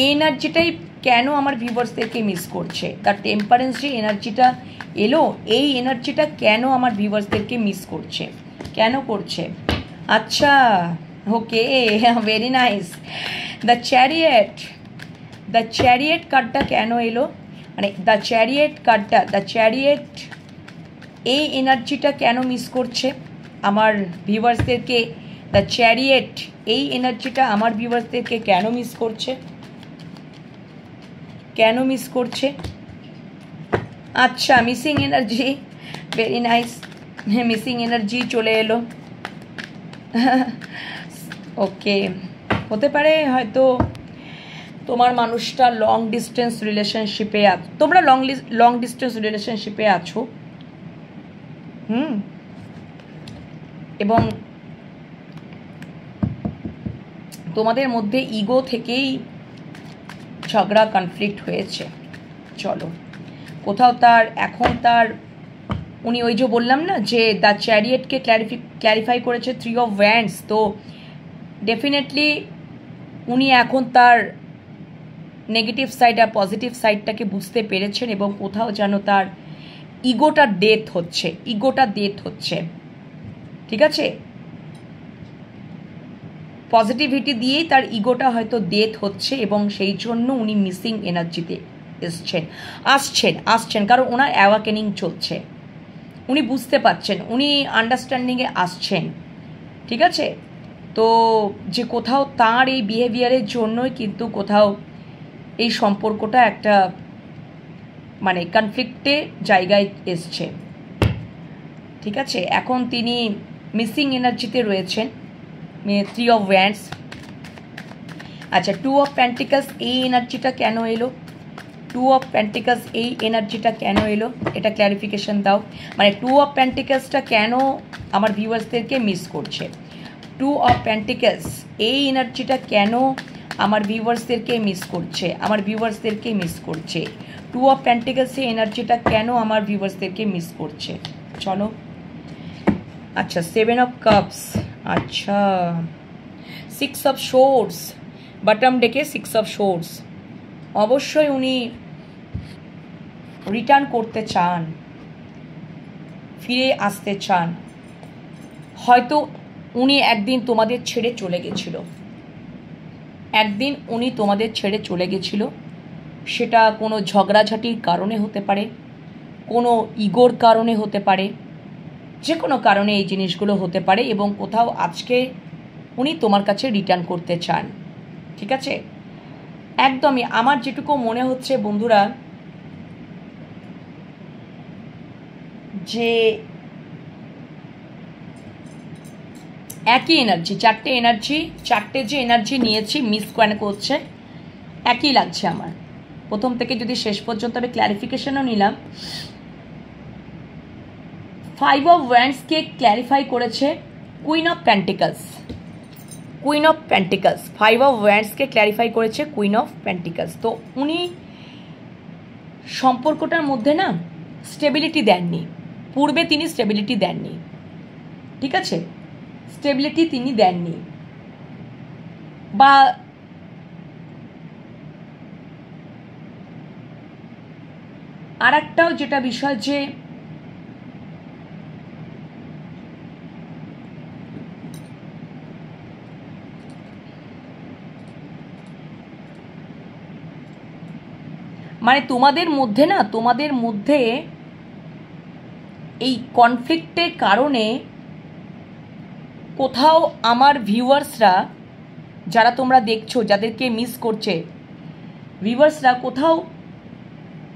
এই এনার্জিটাই কেন আমার ভিউয়ার্সদেরকে মিস করছে। দ্য টেম্পারেন্স যে এনার্জিটা এলো, এই এনার্জিটা কেন আমার ভিউয়ার্সদেরকে মিস করছে, কেন করছে। আচ্ছা, ওকে, ভেরি নাইস। দ্য চ্যারিয়েট কার্ডটা কেন এলো, মানে দ্য চ্যারিয়েট এই এনার্জিটা কেন মিস করছে আমার ভিউয়ার্সদেরকে। দ্য চ্যারিয়েট এই এনার্জিটা আমার ভিউয়ার্সদেরকে কেন মিস করছে। আচ্ছা, missing energy, very nice, missing energy চলে এলো। ওকে, হতে পারে হয়তো তোমার মানুষটা লং ডিস্টেন্স রিলেশনশিপে তোমরা লং ডিস্টেন্স রিলেশনশিপে আছো। এবং তোমাদের মধ্যে ইগো থেকেই ঝগড়া কনফ্লিক্ট হয়েছে। চলো, কোথাও তার এখন তার উনি ওই যে বললাম না যে দ্য চ্যারিয়েটকে ক্ল্যারিফাই করেছে 3 অফ ওয়ান্ডস, তো ডেফিনেটলি উনি এখন তার নেগেটিভ সাইড আর পজিটিভ সাইডটাকে বুঝতে পেরেছেন এবং কোথাও যেন তার ইগোটা ডেথ হচ্ছে, ঠিক আছে? পজিটিভিটি দিয়েই তার ইগোটা হয়তো ডেথ হচ্ছে এবং সেই জন্য উনি মিসিং এনার্জিতে আসছেন কারণ ওনার অ্যাওয়াকেনিং চলছে, উনি বুঝতে পারছেন, উনি আন্ডারস্ট্যান্ডিংয়ে আসছেন, ঠিক আছে? তো যে কোথাও তার এই বিহেভিয়ারের জন্যই কিন্তু কোথাও এই সম্পর্কটা একটা মানে কনফ্লিক্টে জায়গায় এসছে, ঠিক আছে? এখন তিনি মিসিং এনার্জিতে রয়েছেন, 3 অফ ওয়ান্ডস। আচ্ছা, 2 অফ পেন্টিকলস, এই এনার্জিটা কেন এলো? 2 অফ পেন্টিকলস এই এনার্জিটা কেন এলো এটা ক্ল্যারিফিকেশন দাও। মানে 2 অফ পেন্টিকলসটা কেন আমার ভিউয়ার্সদেরকে মিস করছে? 2 অফ পেন্টিকলস এই এনার্জিটা কেন আমার ভিউয়ার্সদেরকে মিস করছে? 2 অফ পেন্টিকলস এই এনার্জিটা কেন আমার ভিউয়ার্সদেরকে মিস করছে? চলো, আচ্ছা 7 অফ কাপস, আচ্ছা 6 অফ শোর্ডস, বটম ডেকে 6 অফ শোর্ডস। অবশ্যই উনি রিটার্ন করতে চান, ফিরে আসতে চান। হয়তো উনি একদিন তোমাদের ছেড়ে চলে গেছিল, সেটা কোনো ঝগড়াঝাটির কারণে হতে পারে, কোনো ইগোর কারণে হতে পারে, যে কোনো কারণে এই জিনিসগুলো হতে পারে এবং কোথাও আজকে উনি তোমার কাছে রিটার্ন করতে চান, ঠিক আছে? একদমই আমার যেটুকু মনে হচ্ছে বন্ধুরা, যে একই এনার্জি, চারটে যে এনার্জি নিয়েছি মিস কেন করছে, একই লাগছে আমার। প্রথম থেকে যদি শেষ পর্যন্ত আমি ক্ল্যারিফিকেশনও নিলাম, 5 অফ ওয়ান্ডসকে ক্ল্যারিফাই করেছে কুইন অফ পেন্টিকলস। 5 অফ ওয়ান্ডসকে ক্ল্যারিফাই করেছে কুইন অফ পেন্টিকলস। তো উনি সম্পর্কটার মধ্যে না স্টেবিলিটি দেননি, পূর্বে তিনি স্টেবিলিটি দেননি, ঠিক আছে? স্টেবিলিটি তিনি দেননি, বা আর একটাও যেটা বিষয় যে মানে তোমাদের মধ্যে এই কনফ্লিক্টের কারণে কোথাও আমার ভিউয়ার্সরা, যারা তোমরা দেখছো, যাদেরকে মিস করছে ভিউয়ার্সরা, কোথাও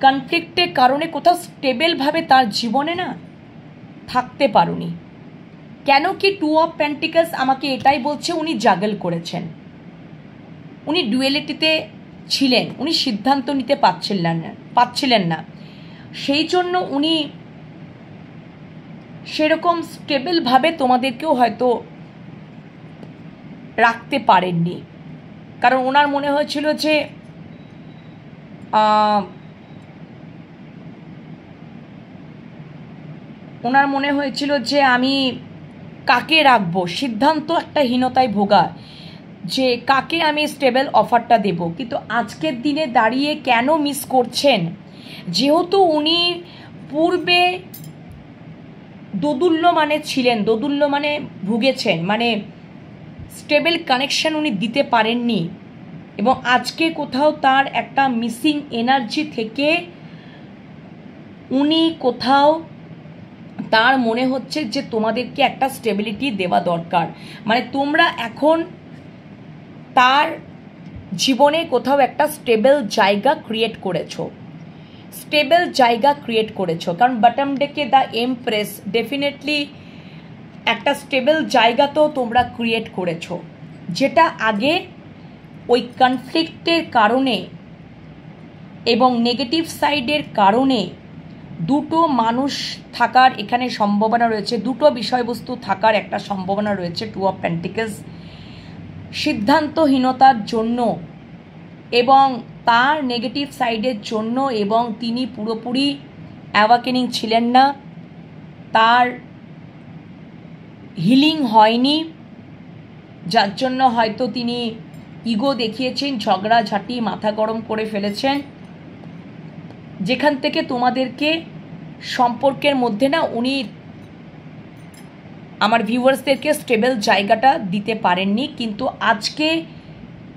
কনফ্লিক্টের কারণে কোথাও স্টেবলভাবে তার জীবনে না থাকতে পারোনি। কেন কি 2 অফ পেন্টিকলস আমাকে এটাই বলছে, উনি জাগল করেছেন, উনি ডুয়েলিটিতে ছিলেন, উনি সিদ্ধান্ত নিতে পারছিলেন না, সেই জন্য উনি সেরকম স্টেবলভাবে তোমাদেরকেও হয়তো রাখতে পারেননি, কারণ ওনার মনে হয়েছিল যে আমি কাকে রাখবো, সিদ্ধান্ত একটা হীনতায় ভোগা, যে কাকে আমি স্টেবল অফারটা দেব। কিন্তু আজকের দিনে দাঁড়িয়ে কেন মিস করছেন? যেহেতু উনি পূর্বে দোদুল্যমানে ভুগেছেন, মানে স্টেবল কানেকশন উনি দিতে পারেননি, এবং আজকে কোথাও তার একটা মিসিং এনার্জি থেকে উনি কোথাও তার মনে হচ্ছে যে তোমাদেরকে একটা স্টেবিলিটি দেওয়া দরকার। মানে তোমরা এখন তার জীবনে কোথাও একটা স্টেবল জায়গা ক্রিয়েট করেছো, কারণ বটম ডেকে দ্য এমপ্রেস, ডেফিনেটলি একটা স্টেবল জায়গা তো তোমরা ক্রিয়েট করেছো, যেটা আগে ওই কনফ্লিক্টের কারণে এবং নেগেটিভ সাইডের কারণে দুটো মানুষ থাকার এখানে সম্ভাবনা রয়েছে, দুটো বিষয়বস্তু থাকার একটা সম্ভাবনা রয়েছে 2 অফ পেন্টিকলস। সিদ্ধান্তহীনতার জন্য এবং তার নেগেটিভ সাইডের জন্য, এবং তিনি পুরোপুরি অ্যাওয়াকেনিং ছিলেন না, তার হিলিং হয়নি, যার জন্য হয়তো তিনি ইগো দেখিয়েছেন, ঝগড়াঝাটি, মাথা গরম করে ফেলেছেন, যেখান থেকে তোমাদেরকে সম্পর্কের মধ্যে না উনি আমার ভিউয়ার্সদেরকে স্টেবল জায়গাটা দিতে পারেননি। কিন্তু আজকে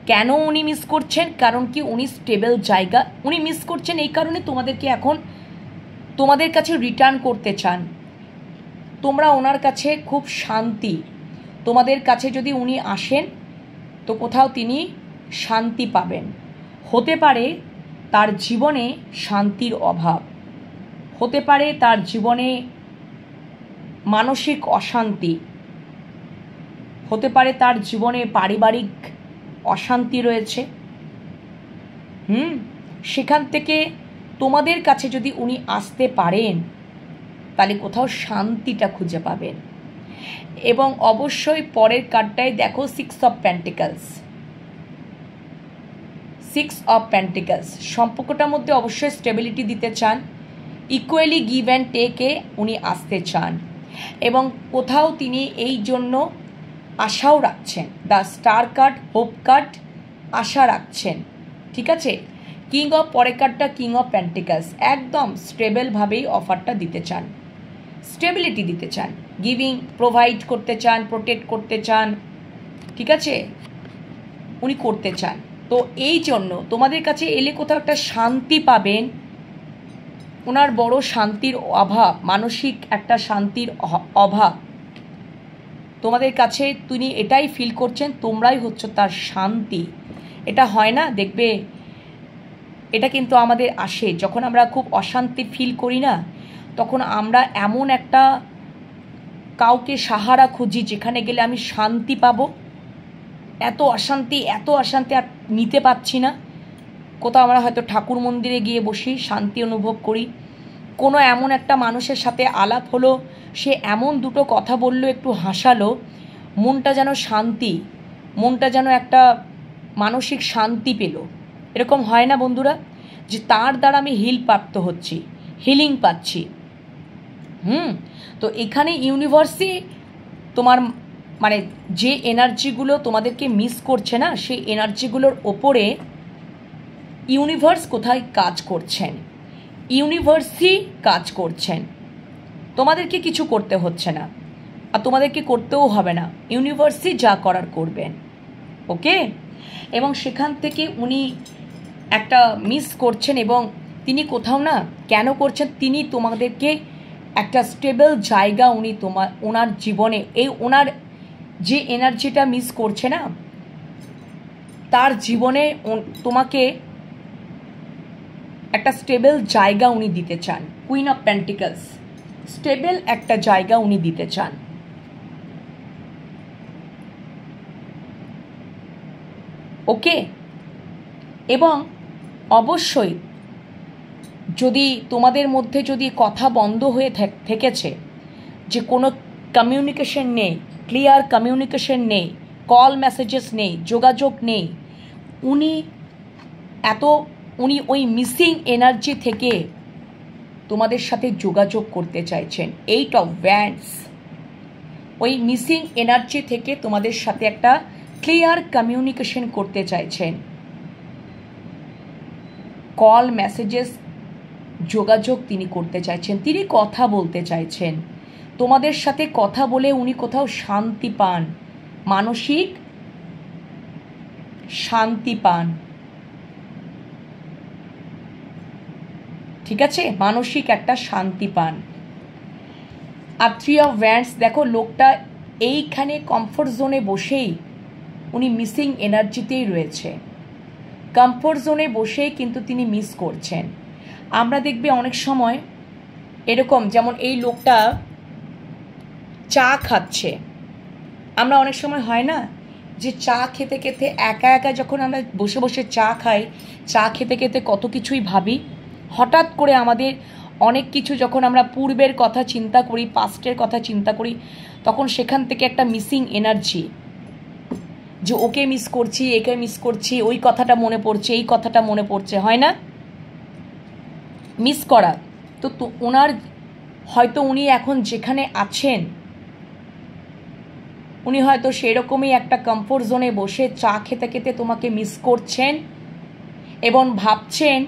কেন উনি মিস করছেন? কারণ কি উনি স্টেবল জায়গা উনি মিস করছেন এই কারণে তোমাদেরকে এখন তোমাদের কাছে রিটার্ন করতে চান। তোমরা ওনার কাছে খুব শান্তি, তোমাদের কাছে যদি উনি আসেন তো কোথাও তিনি শান্তি পাবেন। হতে পারে তার জীবনে শান্তির অভাব, হতে পারে তার জীবনে মানসিক অশান্তি, হতে পারে তার জীবনে পারিবারিক অশান্তি রয়েছে। সেখান থেকে তোমাদের কাছে যদি উনি আসতে পারেন তাহলে কোথাও শান্তিটা খুঁজে পাবেন। এবং অবশ্যই পরের কার্ডটায় দেখো six of pentacles. Six of pentacles সম্পর্কটার মধ্যে অবশ্যই স্টেবিলিটি দিতে চান, ইকুয়ালি গিভ অ্যান্ড টেকে উনি আসতে চান, এবং কোথাও তিনি এই জন্য আশাও রাখছেন। The star card, hope card, আশা রাখছেন। ঠিক আছে, কিং অফ পরের কার্ডটা কিং অফ পেন্টিকলস, একদম স্টেবলভাবেই অফারটা দিতে চান, স্টেবিলিটি দিতে চান, গিভিং, প্রোভাইড করতে চান, প্রোটেক্ট করতে চান। ঠিক আছে, উনি করতে চান। তো এই জন্য তোমাদের কাছে এলে কোথাও একটা শান্তি পাবেন। ওনার বড় শান্তির অভাব, মানসিক একটা শান্তির অভাব তোমাদের কাছে, তিনি এটাই ফিল করছেন, তোমরাই হচ্ছে তার শান্তি। এটা হয় না, দেখবে এটা কিন্তু আমাদের আসে যখন আমরা খুব অশান্তি ফিল করি না, তখন আমরা এমন একটা কাউকে সাহারা খুঁজি যেখানে গেলে আমি শান্তি পাবো। এত অশান্তি আর নিতে পারছি না, কোথাও আমরা হয়তো ঠাকুর মন্দিরে গিয়ে বসি, শান্তি অনুভব করি। কোনো এমন একটা মানুষের সাথে আলাপ হলো, সে এমন দুটো কথা বললো, একটু হাসালো, মনটা যেন শান্তি, মনটা যেন একটা মানসিক শান্তি পেল। এরকম হয় না বন্ধুরা, যে তার দ্বারা আমি প্রাপ্ত হচ্ছি, হিলিং পাচ্ছি। তো এখানে ইউনিভার্সই তোমার মানে যে এনার্জিগুলো তোমাদেরকে মিস করছে না, সেই এনার্জিগুলোর ওপরে ইউনিভার্স কোথায় কাজ করছেন, ইউনিভার্সই কাজ করছেন। তোমাদেরকে কিছু করতে হচ্ছে না, আর তোমাদেরকে করতেও হবে না, ইউনিভার্সই যা করার করবেন। ওকে, এবং সেখান থেকে উনি একটা মিস করছেন, এবং তিনি কোথাও না কেন করছেন, তিনি তোমাদেরকে একটা স্টেবল জায়গা উনি ওনার জীবনে, এই ওনার যে এনার্জিটা মিস করছে না, তার জীবনে তোমাকে একটা স্টেবল জায়গা উনি দিতে চান। কুইন অফ পেন্টিকলস, স্টেবল একটা জায়গা উনি দিতে চান। ওকে, এবং অবশ্যই যদি তোমাদের মধ্যে যদি কথা বন্ধ হয়ে থেকেছে, যে কোনো কমিউনিকেশন নেই, ক্লিয়ার কমিউনিকেশন নেই, কল মেসেজেস নেই, যোগাযোগ নেই, উনি ওই মিসিং এনার্জি থেকে তোমাদের সাথে যোগাযোগ করতে চাইছেন। 8 অফ ওয়ান্ডস, ওই মিসিং এনার্জি থেকে তোমাদের সাথে একটা ক্লিয়ার কমিউনিকেশন করতে চাইছেন, কল মেসেজেস যোগাযোগ তিনি করতে চাইছেন, তিনি কথা বলতে চাইছেন। তোমাদের সাথে কথা বলে উনি কোথাও শান্তি পান, মানসিক শান্তি পান। ঠিক আছে, মানসিক একটা শান্তি পান। আর 3 অফ ওয়ান্ডস, দেখো লোকটা এইখানে কমফোর্ট জোনে বসেই উনি মিসিং এনার্জিতেই রয়েছে, কমফোর্ট জোনে বসেই কিন্তু তিনি মিস করছেন। আমরা দেখবে অনেক সময় এরকম, যেমন এই লোকটা চা খাচ্ছে, আমরা অনেক সময় হয় না যে চা খেতে খেতে একা একা যখন আমরা বসে বসে চা খাই, চা খেতে খেতে কত কিছুই ভাবি, হঠাৎ করে আমাদের অনেক কিছু যখন আমরা পূর্বের কথা চিন্তা করি, পাস্টের কথা চিন্তা করি, তখন সেখান থেকে একটা মিসিং এনার্জি যে ওকে মিস করছি, একে মিস করছি, ওই কথাটা মনে পড়ছে, এই কথাটা মনে পড়ছে, হয় না? মিস করা তো ওনার হয়তো উনি এখন যেখানে আছেন উনি হয়তো সেরকমই একটা কমফোর্ট জোনে বসে চা খেতে খেতে তোমাকে মিস করছেন এবং ভাবছেন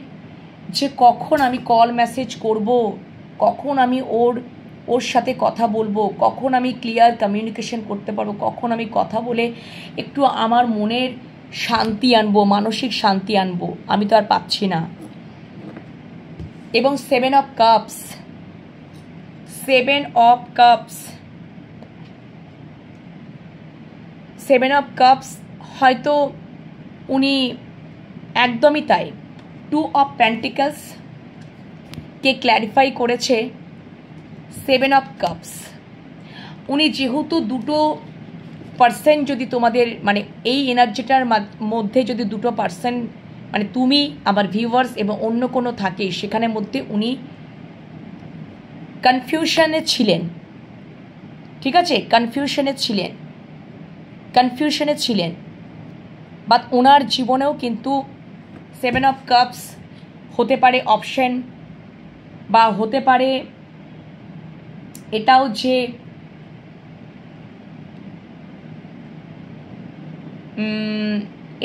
যে কখন আমি কল মেসেজ করব, কখন আমি ওর সাথে কথা বলবো, কখন আমি ক্লিয়ার কমিউনিকেশন করতে পারবো, কখন আমি কথা বলে একটু আমার মনের শান্তি আনবো, মানসিক শান্তি আনবো, আমি তো আর পাচ্ছি না। এবং 7 of cups, 7 of cups, 7 of cups হয়তো উনি একদমই তাই 2 অফ পেন্টিকলস কে ক্ল্যারিফাই করেছে 7 অফ কাপস। উনি যেহেতু দুটো পার্সেন্ট যদি তোমাদের মানে এই এনার্জিটার মধ্যে যদি দুটো পার্সেন্ট মানে তুমি আমার ভিউয়ার্স এবং অন্য কোনো থাকে সেখানের মধ্যে উনি কনফিউশনে ছিলেন, ঠিক আছে, কনফিউশনে ছিলেন বাট ওনার জীবনেও কিন্তু 7 অফ কাপস হতে পারে অপশন, বা হতে পারে এটাও যে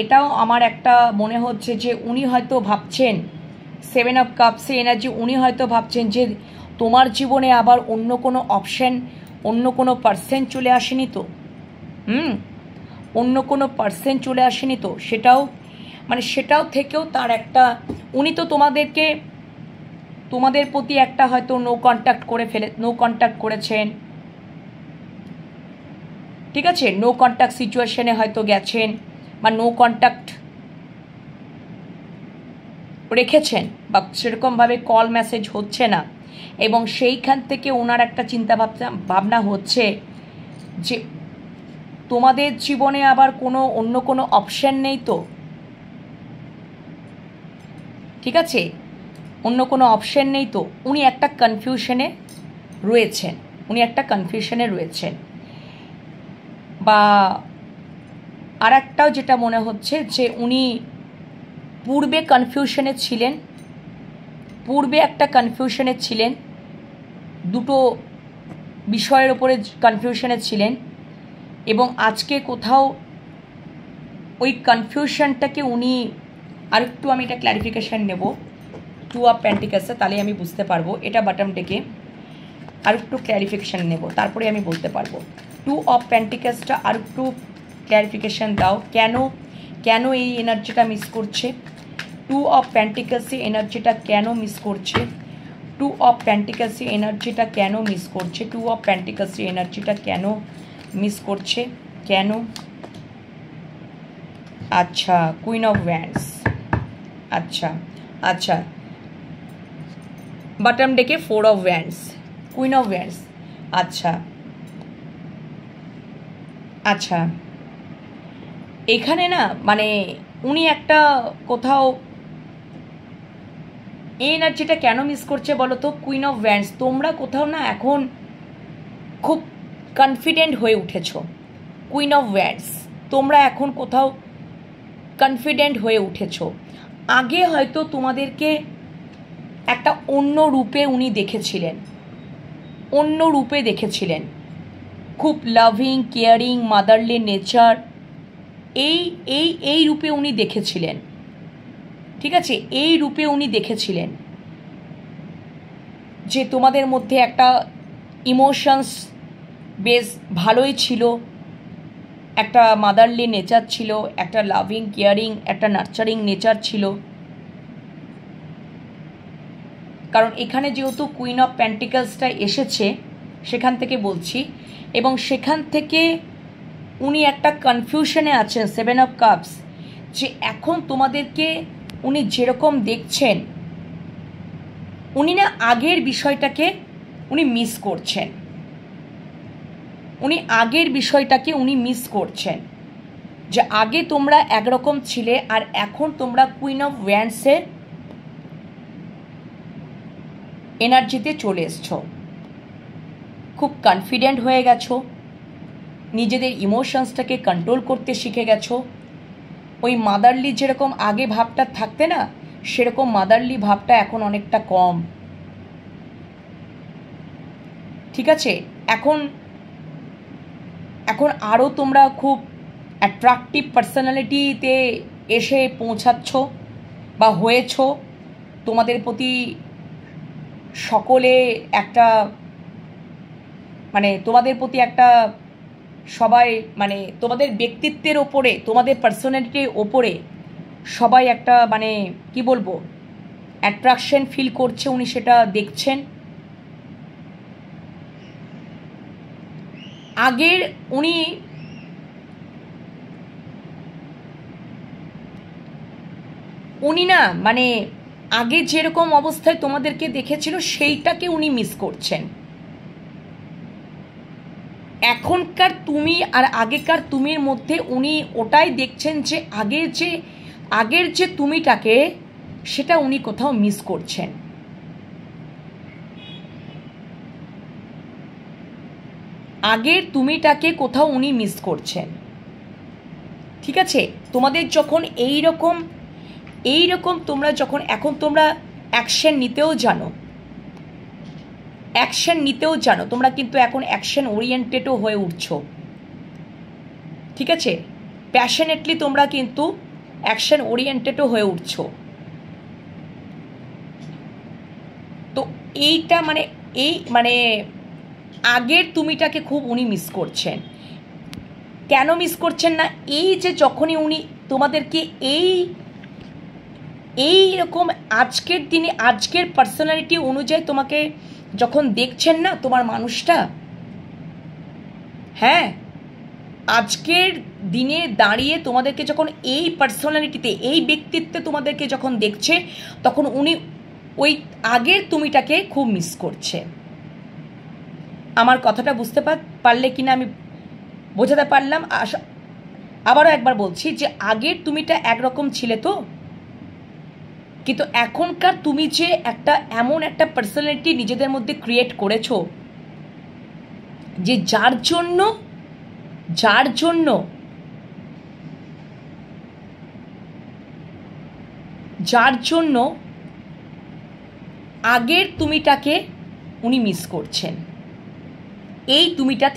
এটাও আমার একটা মনে হচ্ছে যে উনি হয়তো ভাবছেন 7 অফ কাপসে এনার্জি, উনি হয়তো ভাবছেন যে তোমার জীবনে আবার অন্য কোনো অপশন, অন্য কোনো পার্সন চলে আসেনি তো, অন্য কোনো পার্সন চলে আসেনি তো, সেটাও মানে সেটাও থেকেও তার একটা, উনি তো তোমাদের প্রতি একটা হয়তো নো কন্ট্যাক্ট করেছেন, ঠিক আছে, নো কন্ট্যাক্ট সিচুয়েশনে হয়তো গেছেন বা নো কন্ট্যাক্ট রেখেছেন বা সেরকমভাবে কল মেসেজ হচ্ছে না, এবং সেইখান থেকে ওনার একটা চিন্তা ভাবনা হচ্ছে যে তোমাদের জীবনে আবার অন্য কোনো অপশন নেই তো, ঠিক আছে, অন্য কোনো অপশন নেই তো, উনি একটা কনফিউশনে রয়েছেন, বা আর একটাও যেটা মনে হচ্ছে যে উনি পূর্বে একটা কনফিউশনে ছিলেন, দুটো বিষয়ের ওপরে কনফিউশনে ছিলেন, এবং আজকে কোথাও ওই কনফিউশনটাকে উনি আরেকটু, আমি এটা ক্ল্যারিফিকেশান নেব 2 অফ পেন্টিকলসে, তাহলে আমি বুঝতে পারবো, এটা বাটম ডেকে আরেকটু ক্ল্যারিফিকেশান নেব তারপরে আমি বলতে পারবো। 2 অফ পেন্টিকলসটা আরেকটু ক্ল্যারিফিকেশান দাও, কেন এই এনার্জিটা মিস করছে, 2 অফ পেন্টিকলসে এনার্জিটা কেন মিস করছে, 2 অফ পেন্টিকলসে এনার্জিটা কেন মিস করছে, 2 অফ পেন্টিকলসে এনার্জিটা কেন মিস করছে, কেন? আচ্ছা, কুইন অফ ওয়ান্ডস, আচ্ছা বটম ডেকে 4 of wands, queen of wands, আচ্ছা এখানে না মানে উনি একটা কোথাও এই এনার্জিটা কেন মিস করছে বলো তো? কুইন অফ ওয়ান্ডস, তোমরা কোথাও না এখন খুব কনফিডেন্ট হয়ে উঠেছো, কুইন অফ ওয়ান্ডস, তোমরা এখন কোথাও কনফিডেন্ট হয়ে উঠেছো। আগে হয়তো তোমাদেরকে একটা অন্য রূপে উনি দেখেছিলেন, খুব লাভিং, কেয়ারিং, মাদারলি নেচার, এই রূপে উনি দেখেছিলেন, ঠিক আছে, এই রূপে উনি দেখেছিলেন যে তোমাদের মধ্যে একটা ইমোশনস বেশ ভালোই ছিল, একটা মাদারলি নেচার ছিল, একটা লাভিং, কেয়ারিং, একটা নার্চারিং নেচার ছিল, কারণ এখানে যেহেতু কুইন অফ পেন্টিকলসটা এসেছে সেখান থেকে বলছি, এবং সেখান থেকে উনি একটা কনফিউশনে আছেন 7 অফ কাপস, যে এখন তোমাদেরকে উনি যেরকম দেখছেন উনি না আগের বিষয়টাকে উনি মিস করছেন, যে আগে তোমরা একরকম ছিলে আর এখন তোমরা কুইন অফ ওয়ান্ডসের এনার্জিতে চলে এসছো, খুব কনফিডেন্ট হয়ে গেছো, নিজেদের ইমোশনসটাকে কন্ট্রোল করতে শিখে গেছো। ওই মাদারলি যেরকম আগে ভাবটা থাকতে না, সেরকম মাদারলি ভাবটা এখন অনেকটা কম। ঠিক আছে, এখন এখন আরও তোমরা খুব অ্যাট্রাকটিভ পার্সোনালিটিতে এসে পৌঁছাচ্ছ বা হয়েছ। তোমাদের প্রতি সকলে একটা মানে তোমাদের প্রতি একটা সবাই মানে তোমাদের ব্যক্তিত্বের ওপরে, তোমাদের পার্সোনালিটির ওপরে সবাই একটা মানে কি বলবো অ্যাট্রাকশন ফিল করছে, উনি সেটা দেখছেন। আগের উনি না মানে আগে যেরকম অবস্থায় তোমাদেরকে দেখেছিল সেইটাকে উনি মিস করছেন। এখনকার তুমি আর আগেকার তুমির মধ্যে উনি ওটাই দেখছেন যে আগের যে তুমিটাকে সেটা উনি কোথাও মিস করছেন। আগের তুমিটাকে কোথাও উনি মিস করছেন। ঠিক আছে, তোমাদের যখন এইরকম তোমরা যখন এখন তোমরা অ্যাকশন নিতেও জানো, তোমরা কিন্তু এখন অ্যাকশন ওরিয়েন্টেডও হয়ে উঠছো। ঠিক আছে, প্যাশনেটলি তোমরা কিন্তু অ্যাকশন ওরিয়েন্টেডও হয়ে উঠছো। তো এইটা মানে আগের তুমিটাকে খুব উনি মিস করছেন। কেন মিস করছেন না, এই যে যখনই উনি তোমাদেরকে এইরকম আজকের দিনে আজকের পার্সোনালিটি অনুযায়ী তোমাকে যখন দেখছেন না তোমার মানুষটা, হ্যাঁ আজকের দিনে দাঁড়িয়ে তোমাদেরকে যখন এই পার্সোনালিটিতে এই ব্যক্তিত্বে তোমাদেরকে যখন দেখছে, তখন উনি ওই আগের তুমিটাকে খুব মিস করছে। আমার কথাটা বুঝতে পারলে কিনা আমি বোঝাতে পারলাম? আবারও একবার বলছি যে আগের তুমিটা একরকম ছিলে তো, কিন্তু এখনকার তুমি যে এমন একটা পার্সোনালিটি নিজেদের মধ্যে ক্রিয়েট করেছো যে যার জন্য আগের তুমিটাকে উনি মিস করছেন। এই তুমিটা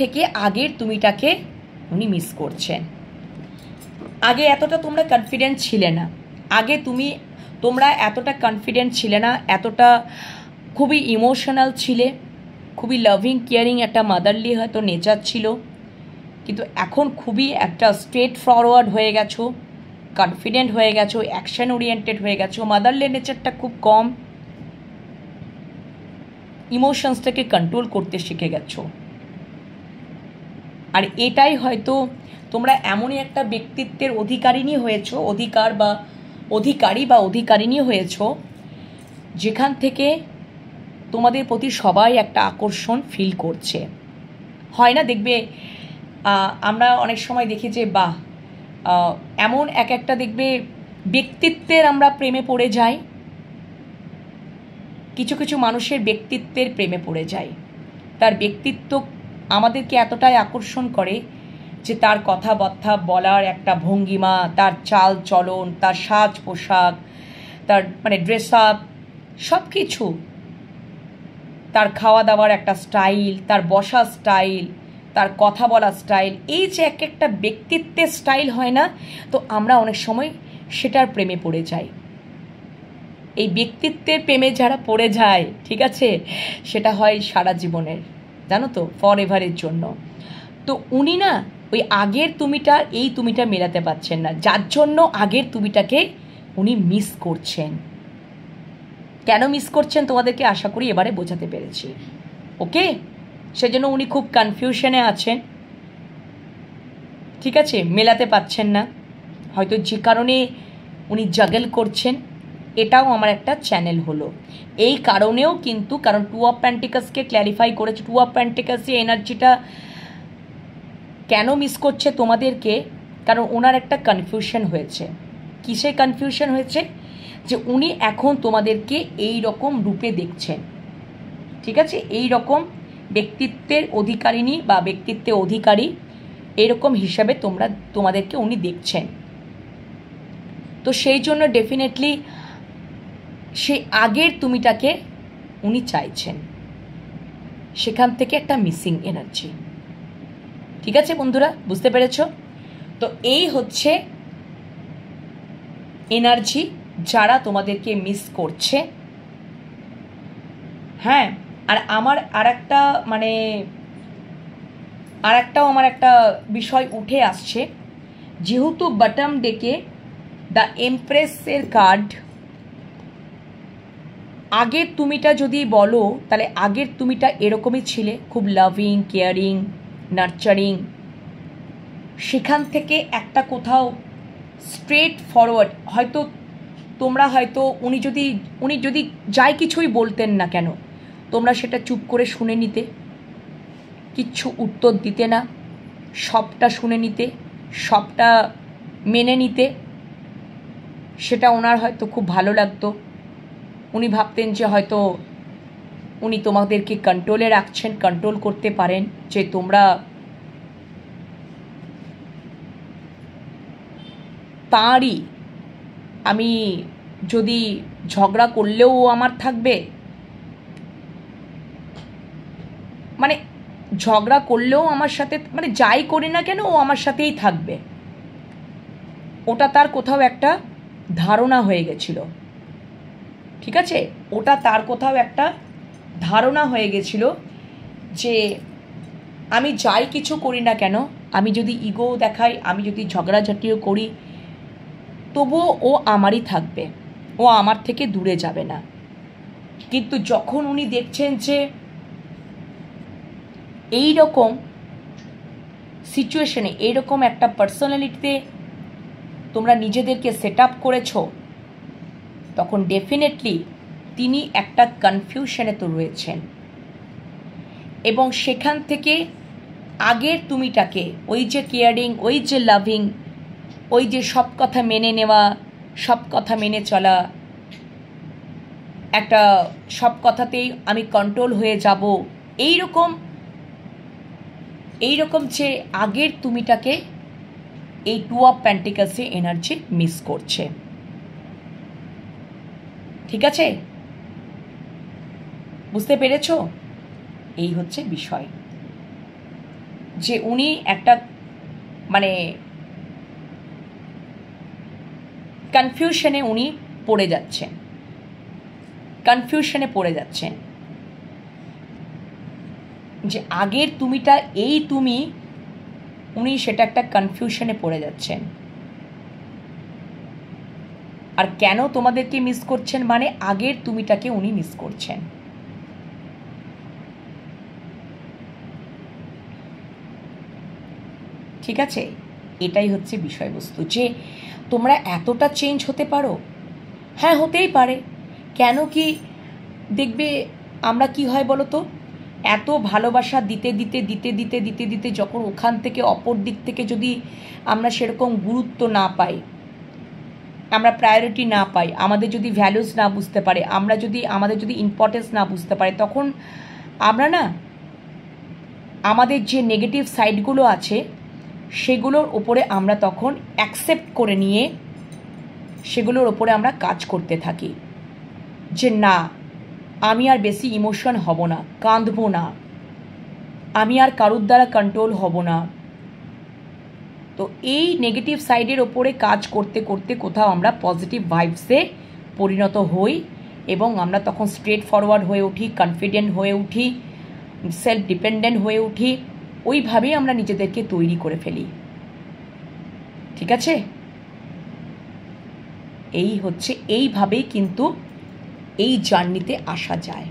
থেকে আগের তুমিটাকে উনি মিস করছেন। আগে এতটা তোমরা কনফিডেন্ট ছিলে না, তোমরা এতটা কনফিডেন্ট ছিলে না, এতটা খুবই ইমোশনাল ছিলে, খুবই লাভিং কেয়ারিং একটা মাদারলি হয়তো নেচার ছিল, কিন্তু এখন খুবই একটা স্ট্রেট ফরওয়ার্ড হয়ে গেছো, কনফিডেন্ট হয়ে গেছো, অ্যাকশন ওরিয়েন্টেড হয়ে গেছো, মাদারলি নেচারটা খুব কম, ইমোশনসটাকে কন্ট্রোল করতে শিখে গেছো। আর এটাই হয়তো তোমরা এমনই একটা ব্যক্তিত্বের অধিকারিণী হয়েছো যেখান থেকে তোমাদের প্রতি সবাই একটা আকর্ষণ ফিল করছে। হয় না, দেখবে আমরা অনেক সময় দেখি যে বাহ এমন একটা দেখবে ব্যক্তিত্বের আমরা প্রেমে পড়ে যাই, কিছু মানুষের ব্যক্তিত্বের প্রেমে পড়ে যাই। তার ব্যক্তিত্ব আমাদেরকে এতটাই আকর্ষণ করে যে তার কথাবার্তা বলার একটা ভঙ্গিমা, তার চাল চলন, তার সাজ পোশাক, তার মানে ড্রেস আপ, সব কিছু, তার খাওয়া দাওয়ার একটা স্টাইল, তার বসার স্টাইল, তার কথা বলার স্টাইল, এই যে একটা ব্যক্তিত্বের স্টাইল হয় না, তো আমরা অনেক সময় সেটার প্রেমে পড়ে যাই। এই ব্যক্তিত্বের প্রেমে যারা পড়ে যায়, ঠিক আছে, সেটা হয় সারা জীবনের, জানো তো, ফর এভারের জন্য। তো উনি না ওই আগের তুমিটা এই তুমিটা মেলাতে পারছেন না, যার জন্য আগের তুমিটাকে উনি মিস করছেন। কেন মিস করছেন তোমাদেরকে আশা করি এবারে বোঝাতে পেরেছি। ওকে, সেজন্য উনি খুব কনফিউশনে আছেন, ঠিক আছে, মেলাতে পারছেন না, হয়তো যে কারণে উনি জাগল করছেন। এটাও আমার একটা চ্যানেল হলো এই কারণেও, কিন্তু কারণ টু অফ পেন্টিকালসকে ক্ল্যারিফাই করেছে। টু অফ পেন্টিকালসে এনার্জিটা কেন মিস করছে তোমাদেরকে, কারণ ওনার একটা কনফিউশন হয়েছে। কিসে কনফিউশন হয়েছে? যে উনি এখন তোমাদেরকে এই রকম রূপে দেখছেন, ঠিক ঠিক আছে? এই রকম ব্যক্তিত্বের অধিকারিণী বা ব্যক্তিত্বের অধিকারী এরকম হিসাবে তোমাদেরকে উনি দেখছেন। তো সেই জন্য ডেফিনেটলি সেই আগের তুমিটাকে উনি চাইছেন, সেখান থেকে একটা মিসিং এনার্জি। ঠিক আছে বন্ধুরা, বুঝতে পেরেছ? তো এই হচ্ছে এনার্জি যারা তোমাদেরকে মিস করছে। হ্যাঁ, আর আমার আরেকটাও আমার একটা বিষয় উঠে আসছে, যেহেতু বটম ডেকে দ্য এমপ্রেসের কার্ড, আগের তুমিটা যদি বলো তাহলে আগের তুমিটা এরকমই ছিলে, খুব লাভিং, কেয়ারিং, নার্চারিং। সেখান থেকে একটা কোথাও স্ট্রেট ফরওয়ার্ড, হয়তো তোমরা হয়তো উনি যদি যাই কিছুই বলতেন না কেন তোমরা সেটা চুপ করে শুনে নিতে, কিচ্ছু উত্তর দিতে না, সবটা শুনে নিতে, সবটা মেনে নিতে। সেটা ওনার হয়তো খুব ভালো লাগতো। উনি ভাবতেন যে হয়তো উনি তোমাদেরকে কন্ট্রোলে রাখছেন, কন্ট্রোল করতে পারেন, যে তোমরা তাঁরই, আমি যদি ঝগড়া করলেও ও আমার থাকবে, মানে ঝগড়া করলেও আমার সাথে, মানে যাই করি না কেন ও আমার সাথেই থাকবে। ওটা তার কোথাও একটা ধারণা হয়ে গেছিল। ঠিক আছে, ওটা তার কোথাও একটা ধারণা হয়ে গেছিল যে আমি যাই কিছু করি না কেন, আমি যদি ইগো দেখাই, আমি যদি ঝগড়াঝাটিও করি, তবুও ও আমারই থাকবে, ও আমার থেকে দূরে যাবে না। কিন্তু যখন উনি দেখছেন যে এই রকম সিচুয়েশনে, এইরকম একটা পার্সোনালিটিতে তোমরা নিজেদেরকে সেট আপ করেছো, তখন ডেফিনেটলি তিনি একটা কনফিউশনে তো রয়েছেন। এবং সেখান থেকে আগের তুমিটাকে, ওই যে কেয়ারিং, ওই যে লাভিং, ওই যে সব কথা মেনে নেওয়া, সব কথা মেনে চলা, একটা সব কথাতেই আমি কন্ট্রোল হয়ে যাব, এইরকম যে আগের তুমিটাকে এই 2 অফ পেন্টিকলসে এনার্জি মিস করছে। ঠিক আছে, বুঝতে পেরেছো? এই হচ্ছে বিষয়, যে উনি একটা মানে কনফিউশনে উনি পড়ে যাচ্ছেন, যে আগের তুমিটা এই তুমি, উনি সেটা একটা কনফিউশনে পড়ে যাচ্ছেন। আর কেন তোমাদেরকে মিস করছেন, মানে আগের তুমিটাকে উনি মিস করছেন। ঠিক আছে, এটাই হচ্ছে বিষয়বস্তু, যে তোমরা এতটা চেঞ্জ হতে পারো। হ্যাঁ, হতেই পারে। কেন কি দেখবে, আমরা কি হয় বলো তো, এত ভালোবাসা দিতে দিতে দিতে দিতে দিতে দিতে যখন ওখান থেকে অপর দিক থেকে যদি আমরা সেরকম গুরুত্ব না পাই, আমরা প্রায়োরিটি না পাই, আমাদের যদি ভ্যালুস না বুঝতে পারে, আমাদের যদি ইম্পর্টেন্স না বুঝতে পারে, তখন আমরা না আমাদের যে নেগেটিভ সাইডগুলো আছে সেগুলোর ওপরে আমরা তখন অ্যাকসেপ্ট করে নিয়ে সেগুলোর ওপরে আমরা কাজ করতে থাকি, যে না আমি আর বেশি ইমোশন হব না, কাঁদবো না, আমি আর কারুর দ্বারা কন্ট্রোল হব না। তো এই নেগেটিভ সাইডের ওপরে কাজ করতে করতে কোথাও আমরা পজিটিভ ভাইবসে পরিণত হই, এবং আমরা তখন স্ট্রেট ফরওয়ার্ড হয়ে উঠি, কনফিডেন্ট হয়ে উঠি, সেলফ ডিপেন্ডেন্ট হয়ে উঠি, ওইভাবেই আমরা নিজেদেরকে তৈরি করে ফেলি। ঠিক আছে, এই হচ্ছে, এইভাবেই কিন্তু এই জার্নিতে আসা যায়।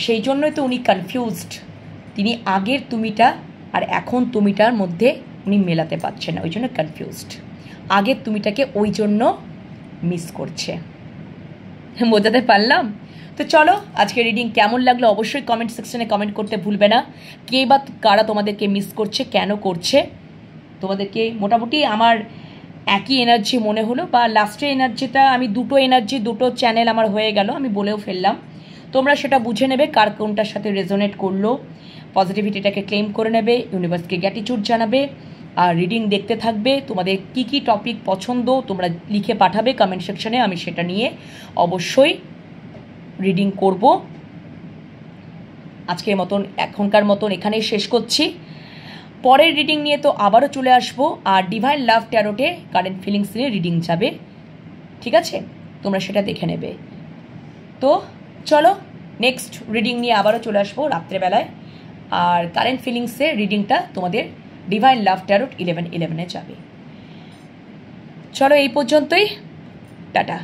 সেই জন্যই তো উনি কনফিউজড, তিনি আগের তুমিটা আর এখন তুমিটার মধ্যে উনি মেলাতে পারছেন না, ওই জন্য কনফিউজড, আগের তুমিটাকে ওই জন্য মিস করছে। বোঝাতে পারলাম? তো চলো, আজকে রিডিং কেমন লাগলো অবশ্যই কমেন্ট সেকশনে কমেন্ট করতে ভুলবে না। কে বা কারা তোমাদেরকে মিস করছে, কেন করছে, তোমাদেরকে মোটামুটি আমার একই এনার্জি মনে হলো, বা লাস্টের এনার্জিটা আমি দুটো চ্যানেল আমার হয়ে গেল, আমি বলেও ফেললাম। তোমরা সেটা বুঝে নেবে কার কোনটার সাথে রেজোনেট করলো, পজিটিভিটিটাকে ক্লেম করে নেবে, ইউনিভার্সকে গ্র্যাটিটিউড জানাবে, আর রিডিং দেখতে থাকবে। তোমাদের কি কি টপিক পছন্দ তোমরা লিখে পাঠাবে কমেন্ট সেকশনে, আমি সেটা নিয়ে অবশ্যই রিডিং করব। আজকের মতন এখনকার মতন এখানেই শেষ করছি। পরের রিডিং নিয়ে তো আবারও চলে আসবো, আর ডিভাইন লাভ ট্যারোটে কারেন্ট ফিলিংস নিয়ে রিডিং যাবে, ঠিক আছে? তোমরা সেটা দেখে নেবে। তো চলো নেক্সট রিডিং নিয়ে আবারও চলে আসবো রাত্রেবেলায়, আর কারেন্ট ফিলিংসের রিডিংটা তোমাদের ডিভাইন লাভ ট্যারোট 11/11 যাবে। চলো এই পর্যন্তই, টাটা।